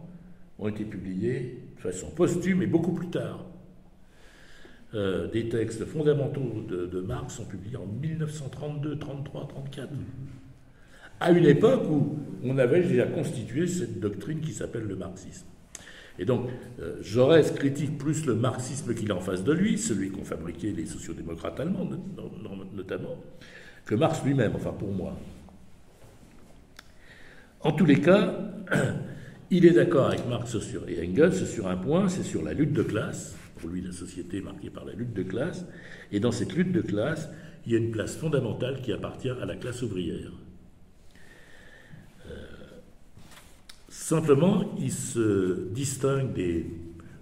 ont été publiés de façon posthume et beaucoup plus tard. Des textes fondamentaux de Marx sont publiés en 1932, 33, 34. À une époque où on avait déjà constitué cette doctrine qui s'appelle le marxisme. Et donc, Jaurès critique plus le marxisme qu'il a en face de lui, celui qu'ont fabriqué les sociodémocrates allemands, notamment, que Marx lui-même, enfin pour moi. En tous les cas, il est d'accord avec Marx et Engels sur un point, c'est sur la lutte de classe. Pour lui, la société est marquée par la lutte de classe. Et dans cette lutte de classe, il y a une place fondamentale qui appartient à la classe ouvrière. Simplement, il se distingue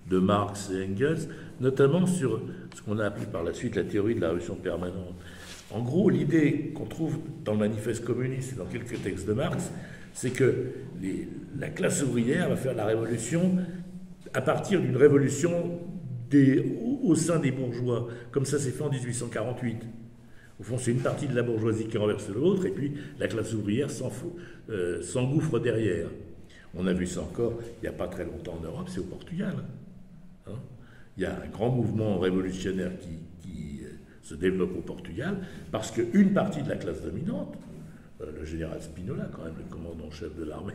de Marx et Engels, notamment sur ce qu'on a appelé par la suite la théorie de la révolution permanente. En gros, l'idée qu'on trouve dans le manifeste communiste et dans quelques textes de Marx, c'est que la classe ouvrière va faire la révolution à partir d'une révolution au sein des bourgeois, comme ça s'est fait en 1848. Au fond, c'est une partie de la bourgeoisie qui renverse l'autre, et puis la classe ouvrière s'engouffre derrière. On a vu ça encore il n'y a pas très longtemps en Europe, c'est au Portugal. Hein, il y a un grand mouvement révolutionnaire qui se développe au Portugal, parce qu'une partie de la classe dominante, le général Spinola, quand même, le commandant-chef de l'armée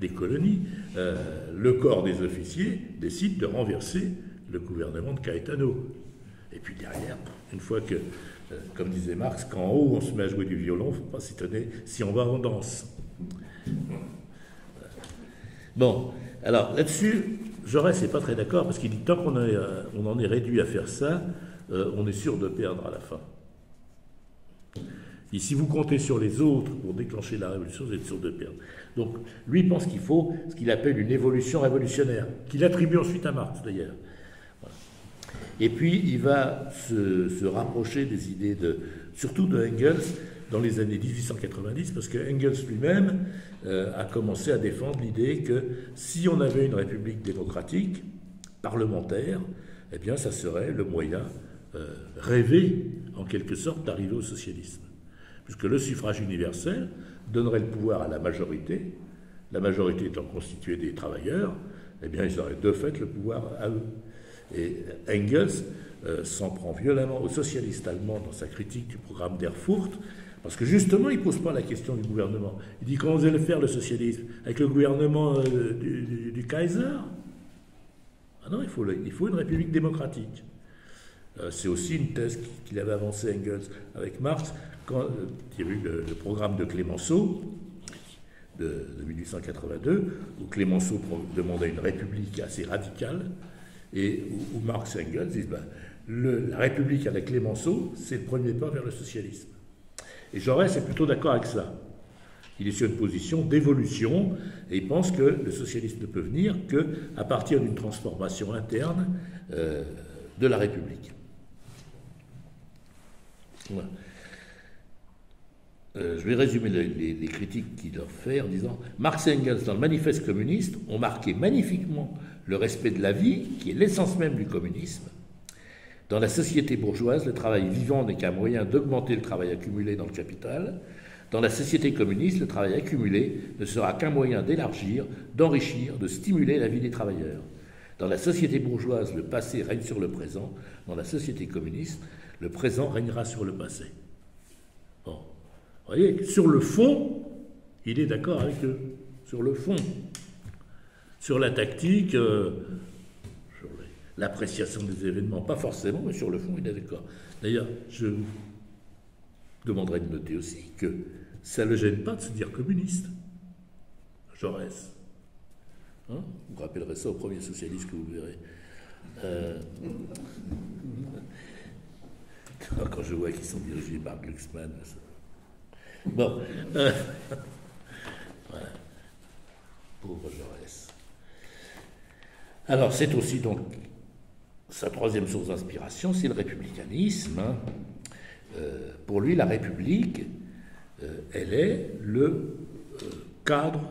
des colonies, le corps des officiers décide de renverser le gouvernement de Caetano. Et puis derrière, une fois que, comme disait Marx, qu'en haut on se met à jouer du violon, il ne faut pas s'étonner si on va en danse. Bon, alors là-dessus, Jaurès n'est pas très d'accord, parce qu'il dit tant qu'on en est réduit à faire ça, on est sûr de perdre à la fin. Et si vous comptez sur les autres pour déclencher la révolution, vous êtes sûr de perdre. Donc, lui pense qu'il faut ce qu'il appelle une évolution révolutionnaire, qu'il attribue ensuite à Marx, d'ailleurs. Voilà. Et puis, il va se rapprocher des idées surtout de Engels, dans les années 1890, parce que Engels lui-même a commencé à défendre l'idée que si on avait une république démocratique, parlementaire, eh bien, ça serait le moyen rêvé, en quelque sorte, d'arriver au socialisme. Puisque le suffrage universel donnerait le pouvoir à la majorité étant constituée des travailleurs, eh bien, ils auraient de fait le pouvoir à eux. Et Engels s'en prend violemment aux socialistes allemands dans sa critique du programme d'Erfurt, parce que justement, il ne pose pas la question du gouvernement. Il dit comment vous allez faire le socialisme avec le gouvernement du Kaiser? Ah non, il faut une république démocratique. C'est aussi une thèse qu'il avait avancée Engels avec Marx, quand il y a eu le programme de Clémenceau, de 1882, où Clémenceau demandait une république assez radicale, et où Marx et Engels disent la république à la Clémenceau, c'est le premier pas vers le socialisme. Et Jaurès est plutôt d'accord avec ça. Il est sur une position d'évolution, et il pense que le socialisme ne peut venir qu'à partir d'une transformation interne de la République. Voilà. Je vais résumer les critiques qu'il leur fait en disant « Marx et Engels, dans le manifeste communiste, ont marqué magnifiquement le respect de la vie, qui est l'essence même du communisme. Dans la société bourgeoise, le travail vivant n'est qu'un moyen d'augmenter le travail accumulé dans le capital. Dans la société communiste, le travail accumulé ne sera qu'un moyen d'élargir, d'enrichir, de stimuler la vie des travailleurs. Dans la société bourgeoise, le passé règne sur le présent. Dans la société communiste, le présent régnera sur le passé. » Bon. Vous voyez, sur le fond, il est d'accord avec eux. Sur le fond. Sur la tactique, sur l'appréciation des événements, pas forcément, mais sur le fond, il est d'accord. D'ailleurs, je vous demanderai de noter aussi que ça ne le gêne pas de se dire communiste. Jaurès. Hein, vous rappellerez ça au premier socialiste que vous verrez. Quand je vois qu'ils sont dirigés par Glucksmann, ça... Bon, voilà. Pauvre Jaurès. Alors, c'est aussi donc sa troisième source d'inspiration, c'est le républicanisme. Hein. Pour lui, la République, elle est le cadre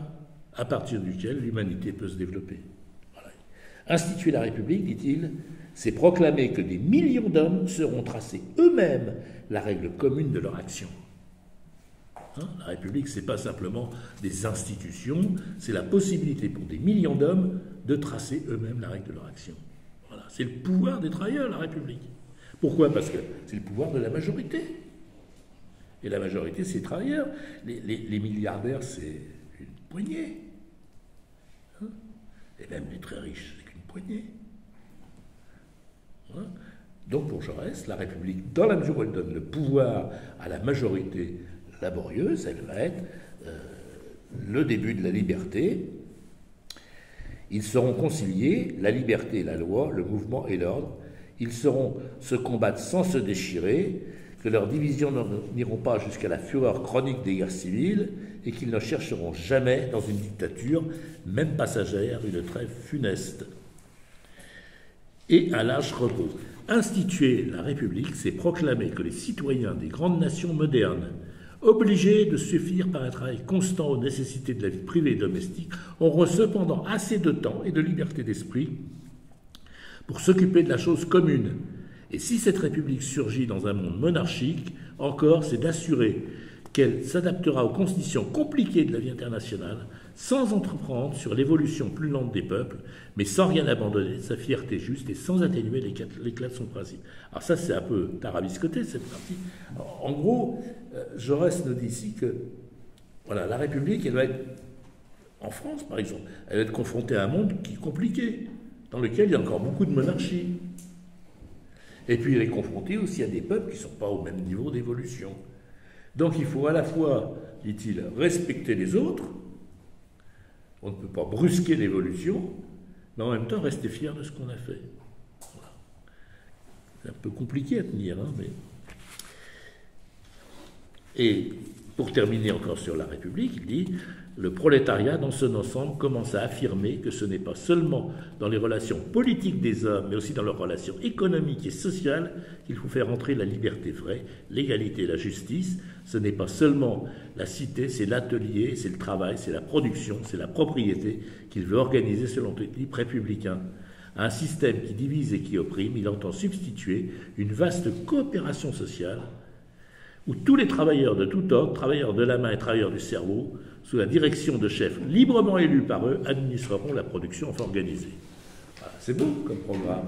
à partir duquel l'humanité peut se développer. Voilà. Instituer la République, dit-il, c'est proclamer que des millions d'hommes seront tracés eux-mêmes la règle commune de leur action. Hein, la République, ce n'est pas simplement des institutions, c'est la possibilité pour des millions d'hommes de tracer eux-mêmes la règle de leur action. Voilà. C'est le pouvoir des travailleurs, la République. Pourquoi? Parce que c'est le pouvoir de la majorité. Et la majorité, c'est les travailleurs. Les milliardaires, c'est une poignée. Hein, et même les très riches, c'est qu'une poignée. Hein. Donc pour Jaurès, la République, dans la mesure où elle donne le pouvoir à la majorité laborieuse, elle va être le début de la liberté. Ils seront conciliés, la liberté et la loi, le mouvement et l'ordre. Ils sauront se combattre sans se déchirer, que leurs divisions n'iront pas jusqu'à la fureur chronique des guerres civiles et qu'ils ne chercheront jamais dans une dictature, même passagère, une trêve funeste. Et à l'âge repos. Instituer la République, c'est proclamer que les citoyens des grandes nations modernes, obligés de suffire par un travail constant aux nécessités de la vie privée et domestique, auront cependant assez de temps et de liberté d'esprit pour s'occuper de la chose commune. Et si cette République surgit dans un monde monarchique, encore, c'est d'assurer qu'elle s'adaptera aux conditions compliquées de la vie internationale, sans entreprendre sur l'évolution plus lente des peuples, mais sans rien abandonner de sa fierté juste et sans atténuer l'éclat de son principe. Alors ça, c'est un peu tarabiscoté, cette partie. Alors, en gros, Jaurès nous dit ici que voilà, la République, elle va être, en France par exemple, elle va être confrontée à un monde qui est compliqué, dans lequel il y a encore beaucoup de monarchies. Et puis elle est confrontée aussi à des peuples qui ne sont pas au même niveau d'évolution. Donc il faut à la fois, dit-il, respecter les autres, on ne peut pas brusquer l'évolution, mais en même temps rester fier de ce qu'on a fait. Voilà. C'est un peu compliqué à tenir, hein, mais... Et pour terminer encore sur la République, il dit « Le prolétariat, dans son ensemble, commence à affirmer que ce n'est pas seulement dans les relations politiques des hommes, mais aussi dans leurs relations économiques et sociales qu'il faut faire entrer la liberté vraie, l'égalité et la justice. Ce n'est pas seulement la cité, c'est l'atelier, c'est le travail, c'est la production, c'est la propriété qu'il veut organiser selon le type républicain. À un système qui divise et qui opprime, il entend substituer une vaste coopération sociale où tous les travailleurs de tout ordre, travailleurs de la main et travailleurs du cerveau, sous la direction de chefs librement élus par eux, administreront la production enfin organisée. Voilà, c'est beau comme programme.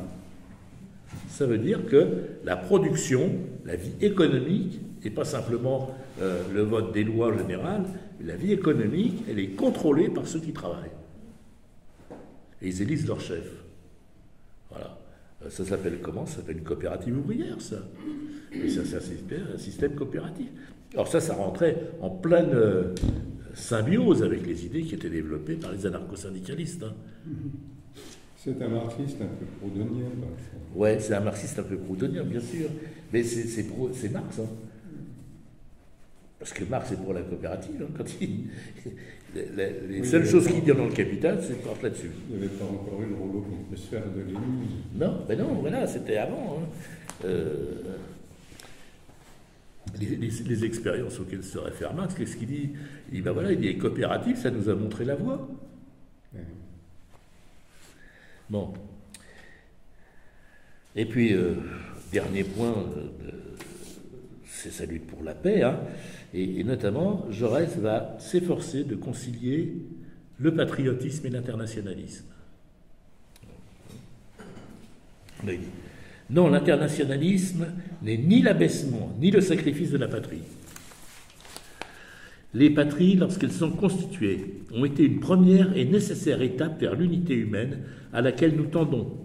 Ça veut dire que la production, la vie économique, n'est pas simplement le vote des lois générales, la vie économique, elle est contrôlée par ceux qui travaillent. Et ils élisent leurs chefs. Voilà. Ça s'appelle comment? Ça s'appelle une coopérative ouvrière, ça. Et ça, c'est un système coopératif. Alors ça rentrait en pleine symbiose avec les idées qui étaient développées par les anarcho-syndicalistes. Hein. C'est un marxiste un peu proudhonien. Oui, c'est un marxiste un peu proudhonien, bien sûr. Mais c'est Marx. Hein. Parce que Marx est pour la coopérative. Hein, quand les seules choses qu'il dit dans le Capital, c'est porte là-dessus. Il n'y avait pas encore eu le rouleau compresseur de Lénine. Non, mais non, voilà, c'était avant. Hein. Les expériences auxquelles se réfère Marx, qu'est-ce qu'il dit? Il dit, ben voilà, il dit, coopérative, ça nous a montré la voie. Ouais. Bon. Et puis, dernier point, c'est sa lutte pour la paix, hein, et notamment, Jaurès va s'efforcer de concilier le patriotisme et l'internationalisme. Là, il dit, non, l'internationalisme n'est ni l'abaissement, ni le sacrifice de la patrie. Les patries, lorsqu'elles sont constituées, ont été une première et nécessaire étape vers l'unité humaine à laquelle nous tendons,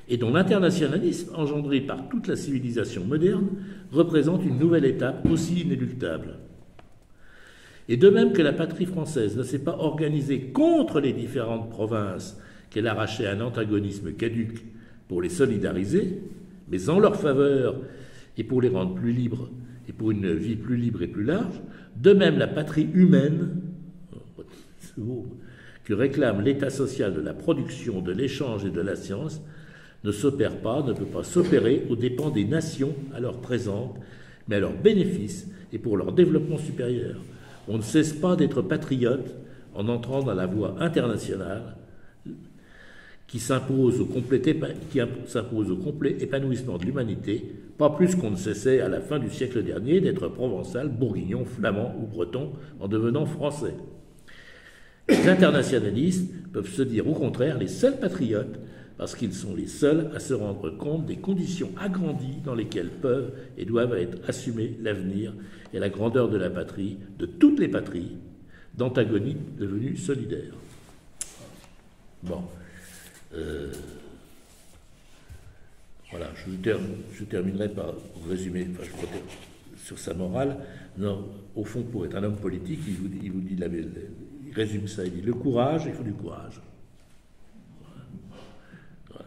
et dont l'internationalisme, engendré par toute la civilisation moderne, représente une nouvelle étape aussi inéluctable. Et de même que la patrie française ne s'est pas organisée contre les différentes provinces qu'elle arrachait à un antagonisme caduc pour les solidariser, mais en leur faveur et pour les rendre plus libres et pour une vie plus libre et plus large, de même la patrie humaine, que réclame l'état social de la production, de l'échange et de la science, ne s'opère pas, ne peut pas s'opérer aux dépens des nations alors présentes, mais à leur bénéfice et pour leur développement supérieur. On ne cesse pas d'être patriote en entrant dans la voie internationale qui s'impose au complet épanouissement de l'humanité, pas plus qu'on ne cessait à la fin du siècle dernier d'être provençal, bourguignon, flamand ou breton en devenant français. Les internationalistes peuvent se dire au contraire les seuls patriotes parce qu'ils sont les seuls à se rendre compte des conditions agrandies dans lesquelles peuvent et doivent être assumés l'avenir et la grandeur de la patrie, de toutes les patries, d'antagonie devenus solidaires. Bon. Voilà, je terminerai par résumer, sur sa morale. Non, au fond, pour être un homme politique, il vous dit, il résume ça, il dit le courage, il faut du courage. Voilà.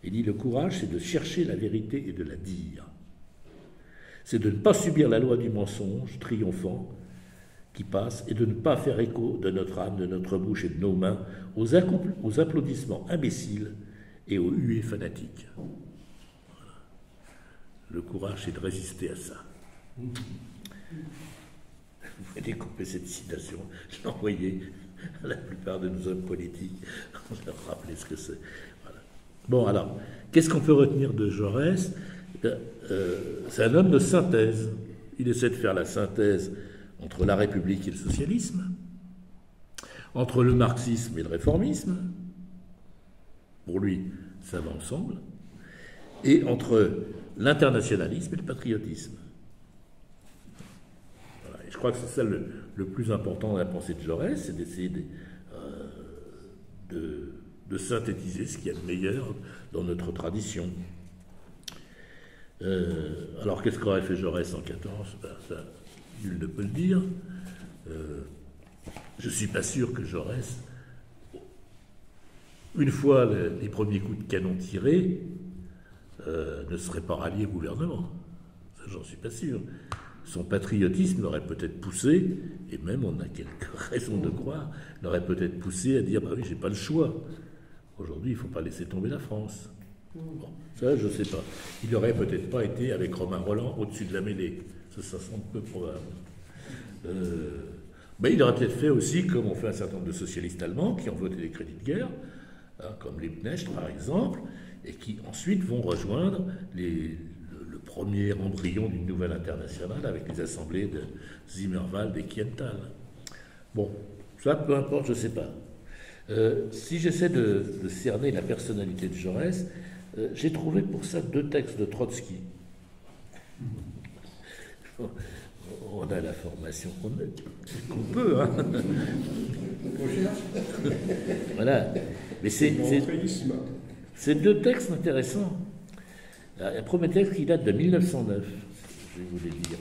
Il dit le courage, c'est de chercher la vérité et de la dire. C'est de ne pas subir la loi du mensonge triomphant qui passe et de ne pas faire écho de notre âme, de notre bouche et de nos mains aux applaudissements imbéciles et aux huées fanatiques. Voilà. Le courage, c'est de résister à ça. Vous pouvez découper cette citation, je l'ai envoyée à la plupart de nos hommes politiques, on leur rappelait ce que c'est. Voilà. Bon, alors, qu'est-ce qu'on peut retenir de Jaurès? C'est un homme de synthèse. Il essaie de faire la synthèse entre la République et le socialisme, entre le marxisme et le réformisme, pour lui, ça va ensemble, et entre l'internationalisme et le patriotisme. Voilà. Et je crois que c'est ça le plus important dans la pensée de Jaurès, c'est d'essayer de synthétiser ce qu'il y a de meilleur dans notre tradition. Alors, qu'est-ce qu'aurait fait Jaurès en 14? Ça, nul ne peut le dire. Je ne suis pas sûr que Jaurès, une fois les premiers coups de canon tirés, ne serait pas rallié au gouvernement. Ça, j'en suis pas sûr. Son patriotisme l'aurait peut-être poussé, et même on a quelques raisons de croire, l'aurait peut-être poussé à dire, bah oui, j'ai pas le choix. Aujourd'hui, il ne faut pas laisser tomber la France. Bon, ça, je ne sais pas. Il n'aurait peut-être pas été avec Romain Rolland au-dessus de la mêlée. Ça semble peu probable. Mais il aurait peut-être fait aussi, comme ont fait un certain nombre de socialistes allemands, qui ont voté des crédits de guerre, hein, comme Liebknecht par exemple, et qui ensuite vont rejoindre le premier embryon d'une nouvelle internationale avec les assemblées de Zimmerwald et Kiental. Bon, ça, peu importe, je ne sais pas. Si j'essaie de cerner la personnalité de Jaurès, j'ai trouvé pour ça 2 textes de Trotsky. On a la formation qu'on peut, hein. Voilà. Mais c'est Ces deux textes intéressants. Un premier texte qui date de 1909, je vais vous les lire.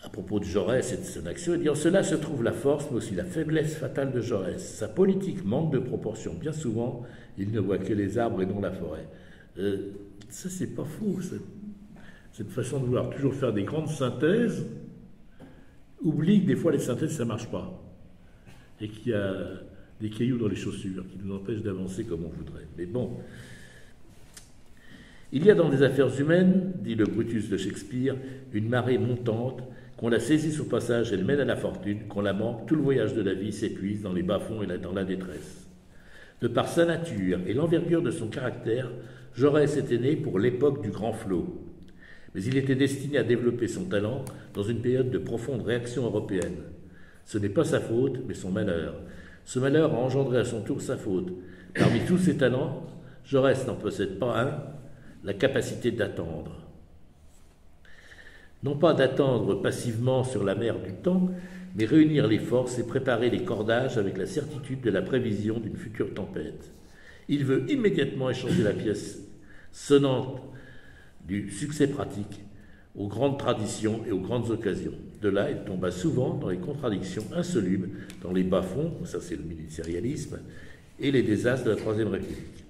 À propos de Jaurès et de son action, il dit « En cela se trouve la force, mais aussi la faiblesse fatale de Jaurès. Sa politique manque de proportion. Bien souvent, il ne voit que les arbres et non la forêt. » Ça, c'est pas faux. Cette façon de vouloir toujours faire des grandes synthèses oublie que des fois, les synthèses, ça ne marche pas. Et qu'il y a des cailloux dans les chaussures qui nous empêchent d'avancer comme on voudrait. Mais bon, il y a dans les affaires humaines, dit le Brutus de Shakespeare, une marée montante. Qu'on la saisisse au passage, elle mène à la fortune. Qu'on la manque, tout le voyage de la vie s'épuise dans les bas-fonds et dans la détresse. De par sa nature et l'envergure de son caractère, Jaurès était né pour l'époque du grand flot. Mais il était destiné à développer son talent dans une période de profonde réaction européenne. Ce n'est pas sa faute, mais son malheur. Ce malheur a engendré à son tour sa faute. Parmi tous ses talents, Jaurès n'en possède pas un, la capacité d'attendre. Non pas d'attendre passivement sur la mer du temps, mais réunir les forces et préparer les cordages avec la certitude de la prévision d'une future tempête. Il veut immédiatement échanger la pièce sonnante du succès pratique aux grandes traditions et aux grandes occasions. De là, il tomba souvent dans les contradictions insolubles, dans les bas-fonds, ça c'est le ministérialisme, et les désastres de la Troisième République.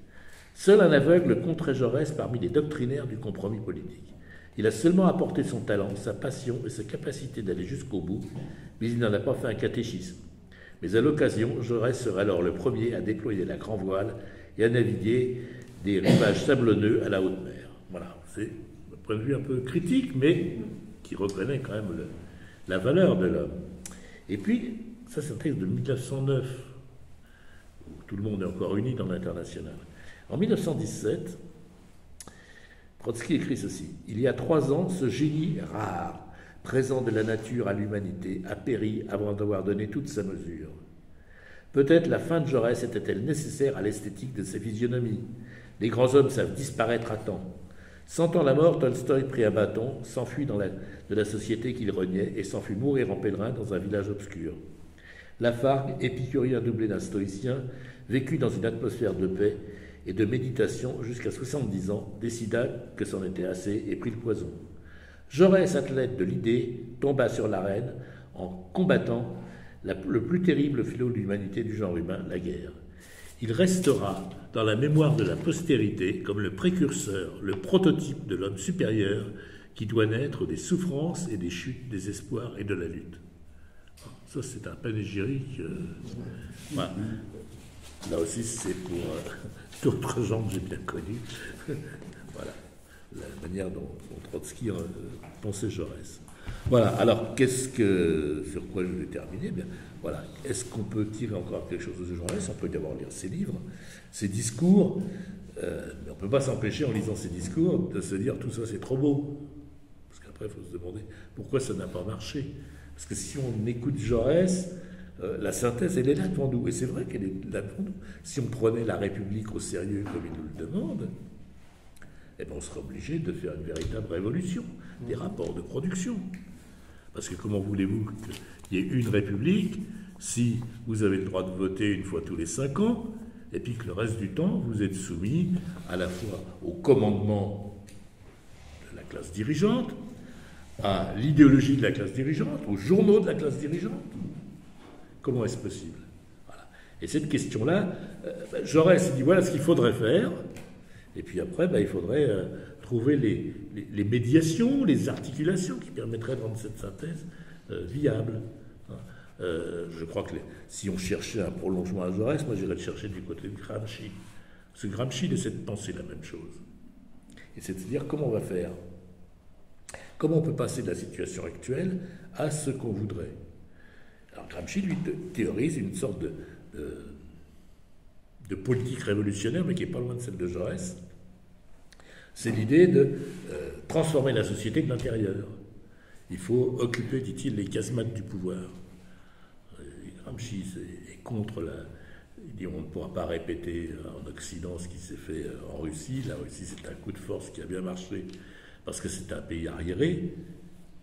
Seul un aveugle compterait Jaurès parmi les doctrinaires du compromis politique. Il a seulement apporté son talent, sa passion et sa capacité d'aller jusqu'au bout, mais il n'en a pas fait un catéchisme. Mais à l'occasion, Jaurès sera alors le premier à déployer la grand voile et à naviguer des rivages sablonneux à la haute mer. Voilà, c'est un point de vue un peu critique, mais qui reconnaît quand même la valeur de l'homme. Et puis, ça c'est un texte de 1909, où tout le monde est encore uni dans l'international. En 1917, Trotsky écrit ceci. « Il y a 3 ans, ce génie rare, présent de la nature à l'humanité, a péri avant d'avoir donné toute sa mesure. Peut-être la fin de Jaurès était-elle nécessaire à l'esthétique de ses physionomies. Les grands hommes savent disparaître à temps. Sentant la mort, Tolstoï prit un bâton, s'enfuit de la société qu'il reniait et s'en fut mourir en pèlerin dans un village obscur. Lafargue, épicurien doublé d'un stoïcien, vécut dans une atmosphère de paix et de méditation jusqu'à 70 ans, décida que c'en était assez et prit le poison. Jaurès, athlète de l'idée, tomba sur l'arène en combattant le plus terrible fléau de l'humanité du genre humain, la guerre. Il restera dans la mémoire de la postérité comme le précurseur, le prototype de l'homme supérieur qui doit naître des souffrances et des chutes, des espoirs et de la lutte. Ça, c'est un panégyrique. Voilà. Là aussi, c'est pour d'autres gens que j'ai bien connus. Voilà, la manière dont Trotsky pensait Jaurès. Voilà, alors, sur quoi je vais terminer? Bien, voilà, est-ce qu'on peut tirer encore quelque chose de Jaurès? On peut d'abord lire ses livres, ses discours, mais on ne peut pas s'empêcher, en lisant ses discours, de se dire tout ça c'est trop beau. Parce qu'après, il faut se demander pourquoi ça n'a pas marché. Parce que si on écoute Jaurès, la synthèse, elle est là devant nous. Et c'est vrai qu'elle est là devant nous. Si on prenait la République au sérieux comme il nous le demande, eh bien, on serait obligé de faire une véritable révolution des rapports de production. Parce que comment voulez-vous qu'il y ait une République si vous avez le droit de voter une fois tous les 5 ans et puis que le reste du temps, vous êtes soumis à la fois au commandement de la classe dirigeante, à l'idéologie de la classe dirigeante, aux journaux de la classe dirigeante? Comment est-ce possible? Voilà. Et cette question-là, Jaurès dit voilà ce qu'il faudrait faire, et puis après, il faudrait trouver les médiations, les articulations qui permettraient de rendre cette synthèse viable. Je crois que si on cherchait un prolongement à Jaurès, moi j'irais le chercher du côté de Gramsci. Parce que Gramsci essaie de penser la même chose. Et c'est de se dire comment on va faire. Comment on peut passer de la situation actuelle à ce qu'on voudrait. Alors Gramsci, lui, théorise une sorte de politique révolutionnaire, mais qui n'est pas loin de celle de Jaurès. C'est l'idée de transformer la société de l'intérieur. Il faut occuper, dit-il, les casemates du pouvoir. Gramsci est contre il dit on ne pourra pas répéter en Occident ce qui s'est fait en Russie. La Russie, c'est un coup de force qui a bien marché parce que c'est un pays arriéré.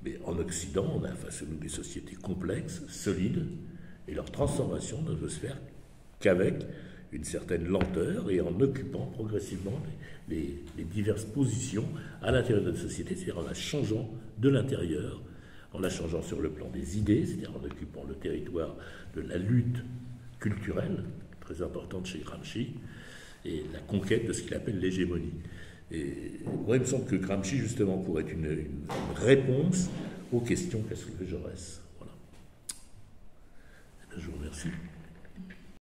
Mais en Occident, on a face à nous des sociétés complexes, solides, et leur transformation ne peut se faire qu'avec une certaine lenteur et en occupant progressivement les diverses positions à l'intérieur de notre société, c'est-à-dire en la changeant de l'intérieur, en la changeant sur le plan des idées, c'est-à-dire en occupant le territoire de la lutte culturelle, très importante chez Gramsci, et la conquête de ce qu'il appelle l'hégémonie. Et moi, il me semble que Gramsci, justement, pourrait être une réponse aux questions qu'a soulevées Jaurès. Voilà. Et bien, je vous remercie.